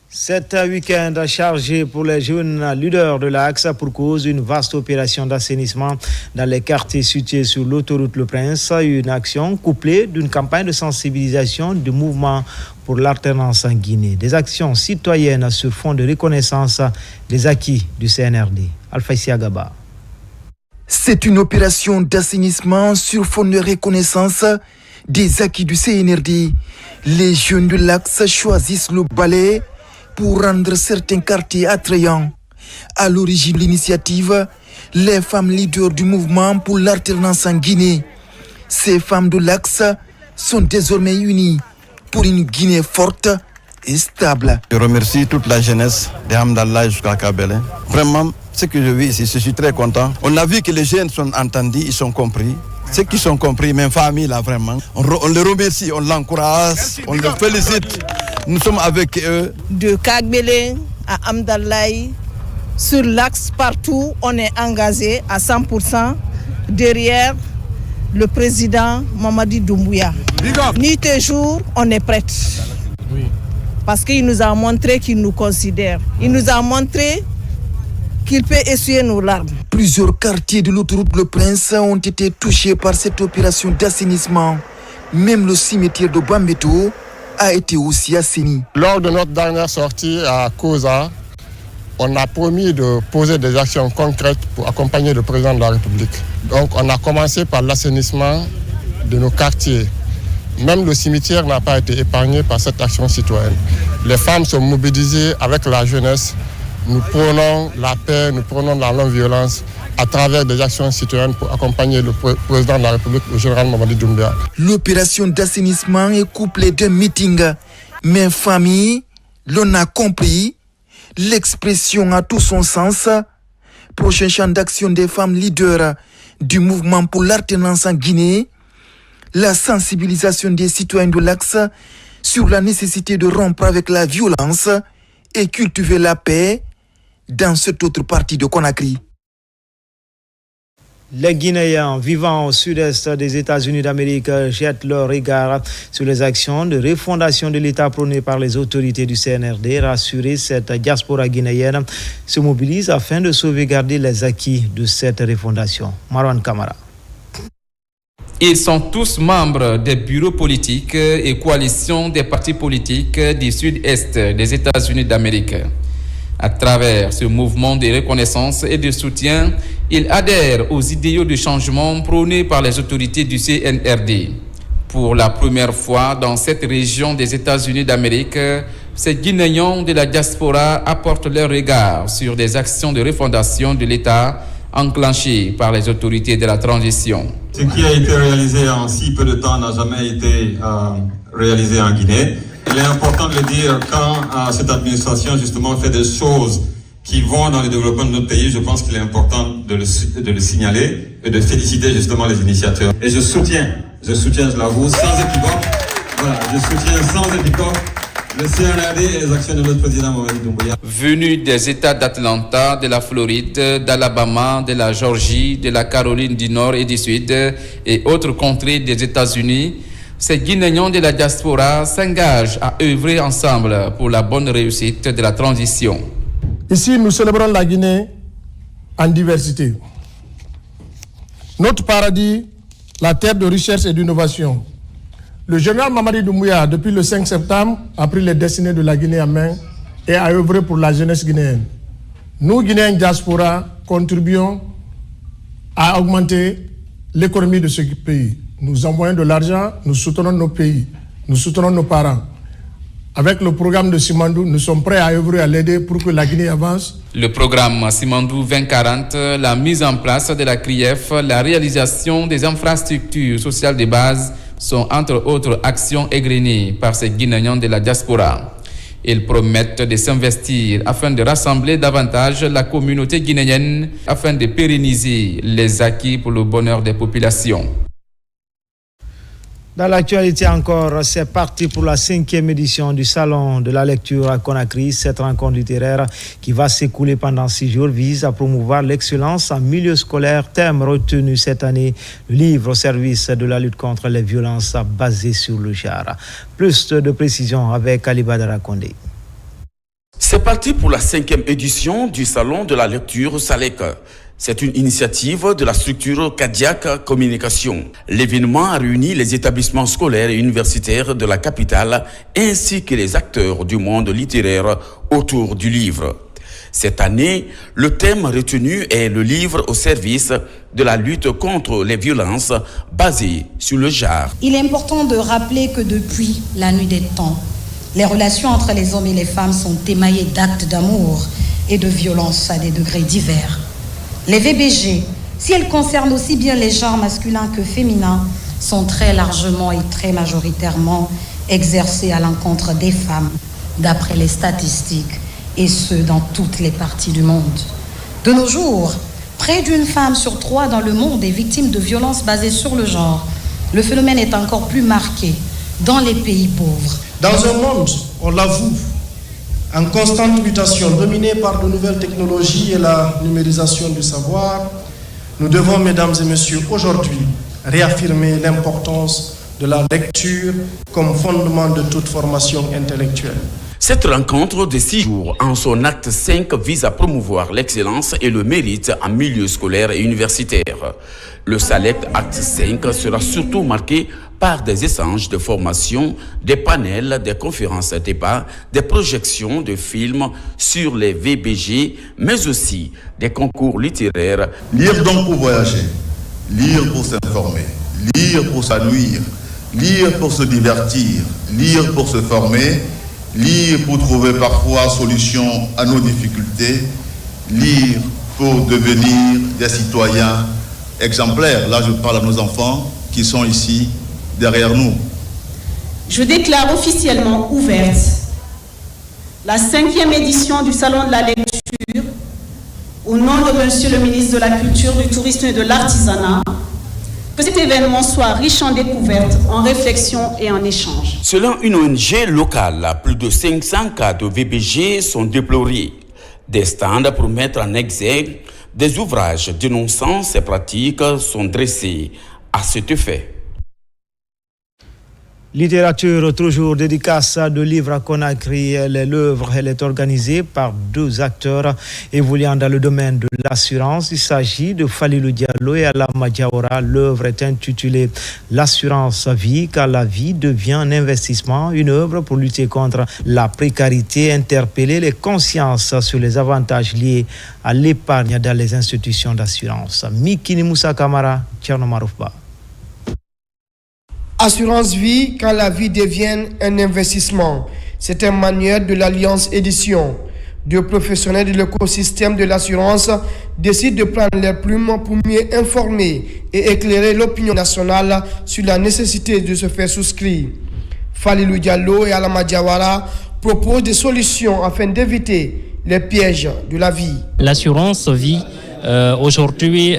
Cet week-end chargé pour les jeunes leaders de l'Axe pour cause d'une vaste opération d'assainissement dans les quartiers situés sur l'autoroute Le Prince, une action couplée d'une campagne de sensibilisation du mouvement pour l'alternance en Guinée. Des actions citoyennes sur fond de reconnaissance des acquis du CNRD. Alpha Siagaba. C'est une opération d'assainissement sur fond de reconnaissance des acquis du CNRD. Les jeunes de l'Axe choisissent le balai pour rendre certains quartiers attrayants. À l'origine de l'initiative, les femmes leaders du mouvement pour l'alternance en Guinée. Ces femmes de l'Axe sont désormais unies pour une Guinée forte et stable. Je remercie toute la jeunesse de Hamdallah jusqu'à Kabele. Vraiment, ce que je vis ici, je suis très content. On a vu que les jeunes sont entendus, ils sont compris. Ceux qui sont compris, même famille là vraiment. On les remercie, on l'encourage, on les félicite. Nous sommes avec eux. De Kagbele à Hamdallah, sur l'axe partout, on est engagé à 100% derrière le président Mamadi Doumbouya. Nuit et jour, on est prêts. Oui. Parce qu'il nous a montré qu'il nous considère. Il nous a montré qu'il peut essuyer nos larmes. Plusieurs quartiers de l'autoroute Le Prince ont été touchés par cette opération d'assainissement. Même le cimetière de Bambeto a été aussi assaini. Lors de notre dernière sortie à Koza, on a promis de poser des actions concrètes pour accompagner le président de la République. Donc on a commencé par l'assainissement de nos quartiers. Même le cimetière n'a pas été épargné par cette action citoyenne. Les femmes sont mobilisées avec la jeunesse. Nous prônons la paix, nous prônons la non-violence à travers des actions citoyennes pour accompagner le président de la République, le général Mamadi Doumbouya. L'opération d'assainissement est couplée d'un meeting. Mais famille, l'on a compris, l'expression a tout son sens. Prochain champ d'action des femmes leaders du mouvement pour l'alternance en Guinée, la sensibilisation des citoyens de l'Axe sur la nécessité de rompre avec la violence et cultiver la paix dans cette autre partie de Conakry. Les Guinéens vivant au sud-est des États-Unis d'Amérique jettent leur regard sur les actions de refondation de l'État prônées par les autorités du CNRD. Rassurée, cette diaspora guinéenne se mobilise afin de sauvegarder les acquis de cette refondation. Marwan Kamara. Ils sont tous membres des bureaux politiques et coalitions des partis politiques du sud-est des États-Unis d'Amérique. À travers ce mouvement de reconnaissance et de soutien, ils adhèrent aux idéaux de changement prônés par les autorités du CNRD. Pour la première fois dans cette région des États-Unis d'Amérique, ces Guinéens de la diaspora apportent leur regard sur des actions de refondation de l'État enclenchées par les autorités de la transition. Ce qui a été réalisé en si peu de temps n'a jamais été réalisé en Guinée. Il est important de le dire quand cette administration justement fait des choses qui vont dans le développement de notre pays, je pense qu'il est important de le signaler et de féliciter justement les initiateurs. Et je soutiens, je l'avoue, sans équivoque, voilà, je soutiens sans équivoque le CNRD et les actions de notre président Mamadi Doumbouya. Venus des États d'Atlanta, de la Floride, d'Alabama, de la Géorgie, de la Caroline du Nord et du Sud et autres contrées des États-Unis, ces Guinéens de la diaspora s'engagent à œuvrer ensemble pour la bonne réussite de la transition. Ici, nous célébrons la Guinée en diversité. Notre paradis, la terre de recherche et d'innovation. Le général Mamadi Doumbouya, depuis le 5 septembre, a pris les destinées de la Guinée en main et a œuvré pour la jeunesse guinéenne. Nous, Guinéens diaspora, contribuons à augmenter l'économie de ce pays. Nous envoyons de l'argent, nous soutenons nos pays, nous soutenons nos parents. Avec le programme de Simandou, nous sommes prêts à œuvrer à l'aider pour que la Guinée avance. Le programme Simandou 2040, la mise en place de la CRIEF, la réalisation des infrastructures sociales de base sont entre autres actions égrenées par ces Guinéens de la diaspora. Ils promettent de s'investir afin de rassembler davantage la communauté guinéenne afin de pérenniser les acquis pour le bonheur des populations. Dans l'actualité encore, c'est parti pour la 5e édition du Salon de la lecture à Conakry. Cette rencontre littéraire qui va s'écouler pendant 6 jours vise à promouvoir l'excellence en milieu scolaire. Thème retenu cette année, le livre au service de la lutte contre les violences basées sur le genre. Plus de précisions avec Ali Badara Kondé. C'est parti pour la 5e édition du Salon de la lecture Salek. C'est une initiative de la structure Kadiak Communication. L'événement a réuni les établissements scolaires et universitaires de la capitale ainsi que les acteurs du monde littéraire autour du livre. Cette année, le thème retenu est le livre au service de la lutte contre les violences basées sur le genre. Il est important de rappeler que depuis la nuit des temps, les relations entre les hommes et les femmes sont émaillées d'actes d'amour et de violence à des degrés divers. Les VBG, si elles concernent aussi bien les genres masculins que féminins, sont très largement et très majoritairement exercées à l'encontre des femmes, d'après les statistiques, et ce, dans toutes les parties du monde. De nos jours, près d'une femme sur 3 dans le monde est victime de violences basées sur le genre. Le phénomène est encore plus marqué dans les pays pauvres. Dans un monde, on l'avoue, en constante mutation, dominé par de nouvelles technologies et la numérisation du savoir, nous devons, mesdames et messieurs, aujourd'hui réaffirmer l'importance de la lecture comme fondement de toute formation intellectuelle. Cette rencontre de 6 jours en son acte 5 vise à promouvoir l'excellence et le mérite en milieu scolaire et universitaire. Le Salek acte 5 sera surtout marqué par des échanges de formation, des panels, des conférences débats, des projections de films sur les VBG, mais aussi des concours littéraires. Lire donc pour voyager, lire pour s'informer, lire pour s'ennuyer, lire pour se divertir, lire pour se former, lire pour trouver parfois solution à nos difficultés, lire pour devenir des citoyens exemplaires. Là, je parle à nos enfants qui sont ici derrière nous. Je déclare officiellement ouverte la 5e édition du Salon de la lecture au nom de Monsieur le ministre de la Culture, du Tourisme et de l'Artisanat. Que cet événement soit riche en découvertes, en réflexions et en échanges. Selon une ONG locale, plus de 500 cas de VBG sont déplorés. Des stands pour mettre en exergue des ouvrages dénonçant ces pratiques sont dressés à cet effet. Littérature, toujours dédicace de livres à Conakry. L'œuvre est organisée par 2 acteurs évoluant dans le domaine de l'assurance. Il s'agit de Falilou Diallo et Alama Diawara. L'œuvre est intitulée L'assurance vie, car la vie devient un investissement, une œuvre pour lutter contre la précarité, interpeller les consciences sur les avantages liés à l'épargne dans les institutions d'assurance. Mikini Moussa Kamara, Tcherno Maroufba. Assurance vie, quand la vie devient un investissement. C'est un manuel de l'Alliance Édition. 2 professionnels de l'écosystème de l'assurance décident de prendre les plumes pour mieux informer et éclairer l'opinion nationale sur la nécessité de se faire souscrire. Falilou Diallo et Alama Diawara propose des solutions afin d'éviter les pièges de la vie. L'assurance vie, aujourd'hui,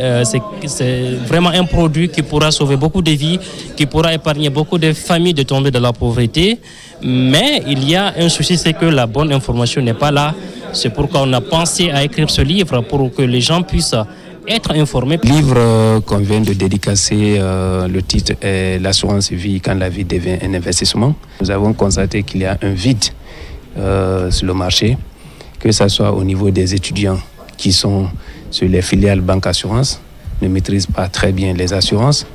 c'est vraiment un produit qui pourra sauver beaucoup de vies, qui pourra épargner beaucoup de familles de tomber dans la pauvreté. Mais il y a un souci, c'est que la bonne information n'est pas là. C'est pourquoi on a pensé à écrire ce livre pour que les gens puissent être informés. Le livre qu'on vient de dédicacer, le titre est l'assurance vie quand la vie devient un investissement. Nous avons constaté qu'il y a un vide sur le marché, que ce soit au niveau des étudiants qui sont sur les filiales banque assurance, ne maîtrisent pas très bien les assurances.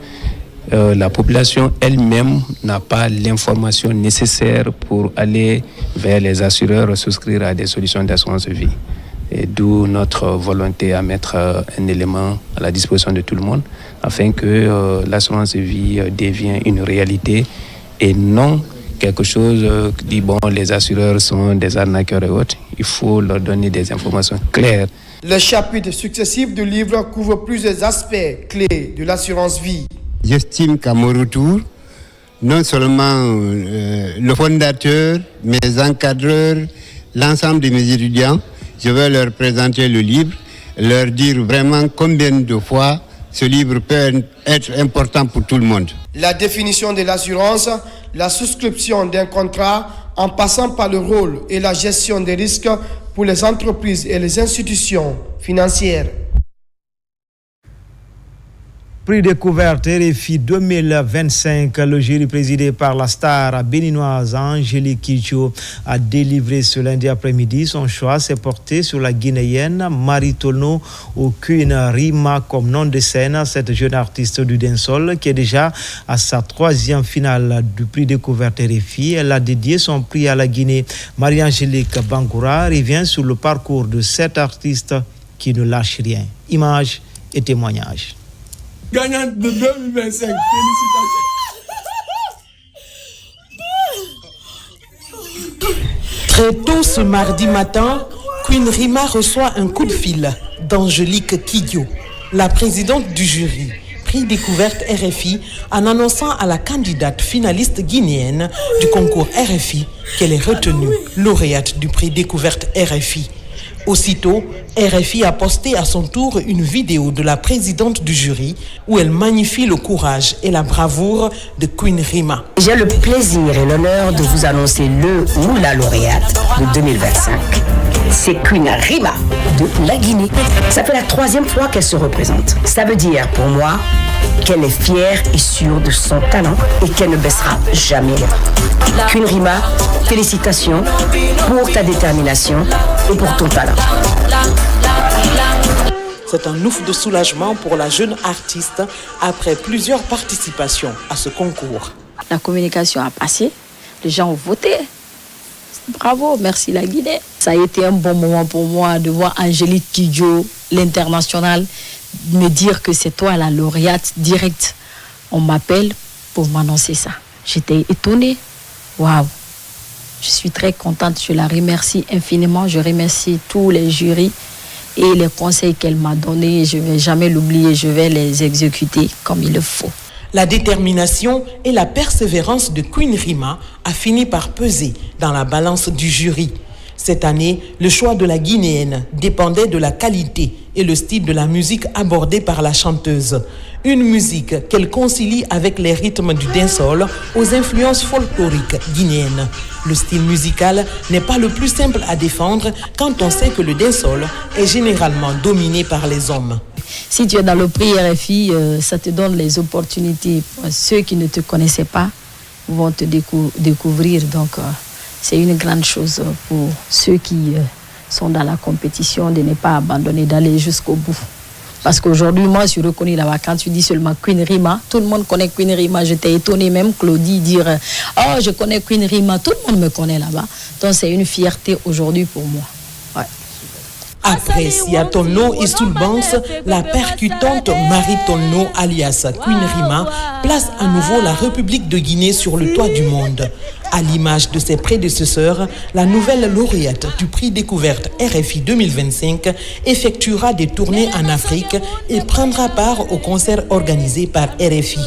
La population elle-même n'a pas l'information nécessaire pour aller vers les assureurs souscrire à des solutions d'assurance vie. Et d'où notre volonté à mettre un élément à la disposition de tout le monde afin que l'assurance vie devienne une réalité et non quelque chose qui dit bon, les assureurs sont des arnaqueurs et autres. Il faut leur donner des informations claires. Les chapitres successifs du livre couvrent plusieurs aspects clés de l'assurance vie. J'estime qu'à mon retour, non seulement le fondateur, mes encadreurs, l'ensemble de mes étudiants, je vais leur présenter le livre, leur dire vraiment combien de fois ce livre peut être important pour tout le monde. La définition de l'assurance, la souscription d'un contrat, en passant par le rôle et la gestion des risques pour les entreprises et les institutions financières. Prix découverte RFI 2025, le jury présidé par la star béninoise Angélique Kidjo a délivré ce lundi après-midi. Son choix s'est porté sur la Guinéenne Marie Tolno ou Queen Rima comme nom de scène. Cette jeune artiste du dancehall qui est déjà à sa 3e finale du prix découverte RFI. Elle a dédié son prix à la Guinée. Marie-Angélique Bangoura revient sur le parcours de cette artiste qui ne lâche rien. Images et témoignages. Gagnante de 2025, félicitations. Très tôt ce mardi matin, Queen Rima reçoit un coup de fil d'Angélique Kidjo, la présidente du jury, prix découverte RFI, en annonçant à la candidate finaliste guinéenne du concours RFI qu'elle est retenue lauréate du prix découverte RFI. Aussitôt, RFI a posté à son tour une vidéo de la présidente du jury où elle magnifie le courage et la bravoure de Queen Rima. J'ai le plaisir et l'honneur de vous annoncer le ou la lauréate de 2025. C'est Queen Rima de la Guinée. Ça fait la 3e fois qu'elle se représente. Ça veut dire pour moi qu'elle est fière et sûre de son talent et qu'elle ne baissera jamais les bras. Queen Rima, félicitations pour ta détermination et pour ton talent. C'est un ouf de soulagement pour la jeune artiste après plusieurs participations à ce concours. La communication a passé, les gens ont voté. Bravo, merci la Guinée. Ça a été un bon moment pour moi de voir Angélique Kidjo, l'international, me dire que c'est toi la lauréate directe. On m'appelle pour m'annoncer ça. J'étais étonnée. Waouh! Je suis très contente, je la remercie infiniment. Je remercie tous les jurys et les conseils qu'elle m'a donnés. Je ne vais jamais l'oublier, je vais les exécuter comme il le faut. La détermination et la persévérance de Queen Rima a fini par peser dans la balance du jury. Cette année, le choix de la Guinéenne dépendait de la qualité et le style de la musique abordée par la chanteuse. Une musique qu'elle concilie avec les rythmes du dancehall aux influences folkloriques guinéennes. Le style musical n'est pas le plus simple à défendre quand on sait que le dancehall est généralement dominé par les hommes. Si tu es dans le prix RFI, ça te donne les opportunités. Ceux qui ne te connaissaient pas vont te découvrir. Donc, c'est une grande chose pour ceux qui sont dans la compétition de ne pas abandonner, d'aller jusqu'au bout. Parce qu'aujourd'hui, moi, je suis reconnue là-bas. Quand tu dis seulement Queen Rima, tout le monde connaît Queen Rima. J'étais étonnée, même Claudie, dire « Oh, je connais Queen Rima ». Tout le monde me connaît là-bas. Donc, c'est une fierté aujourd'hui pour moi. Ouais. Après Sia Tolno et Soulbanks, la percutante Marie Tolno alias Queen Rima place à nouveau la République de Guinée sur le toit du monde. À l'image de ses prédécesseurs, la nouvelle lauréate du prix découverte RFI 2025 effectuera des tournées en Afrique et prendra part aux concerts organisés par RFI.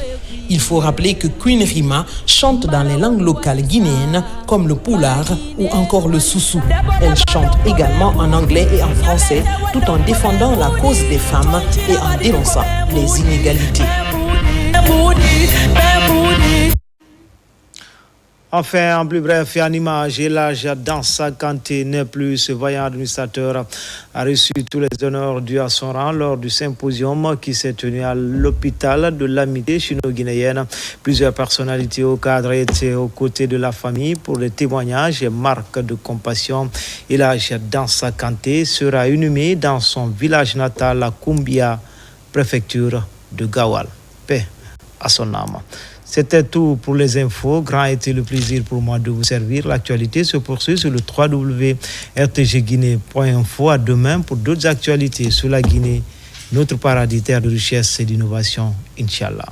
Il faut rappeler que Queen Rima chante dans les langues locales guinéennes comme le poulard ou encore le soussou. Elle chante également en anglais et en français tout en défendant la cause des femmes et en dénonçant les inégalités. Enfin, en plus bref et en image, l'âge Dansa Kanté n'est plus. Ce vaillant administrateur a reçu tous les honneurs dus à son rang lors du symposium qui s'est tenu à l'hôpital de l'amitié chino-guinéenne. Plusieurs personnalités au cadre étaient aux côtés de la famille pour des témoignages et marques de compassion. L'âge Dansa Kanté sera inhumé dans son village natal à Kumbia, préfecture de Gawal. Paix à son âme. C'était tout pour les infos. Grand était le plaisir pour moi de vous servir. L'actualité se poursuit sur le www.rtgguinée.info. À demain pour d'autres actualités sur la Guinée, notre paradis terre de richesse et d'innovation, Inch'Allah.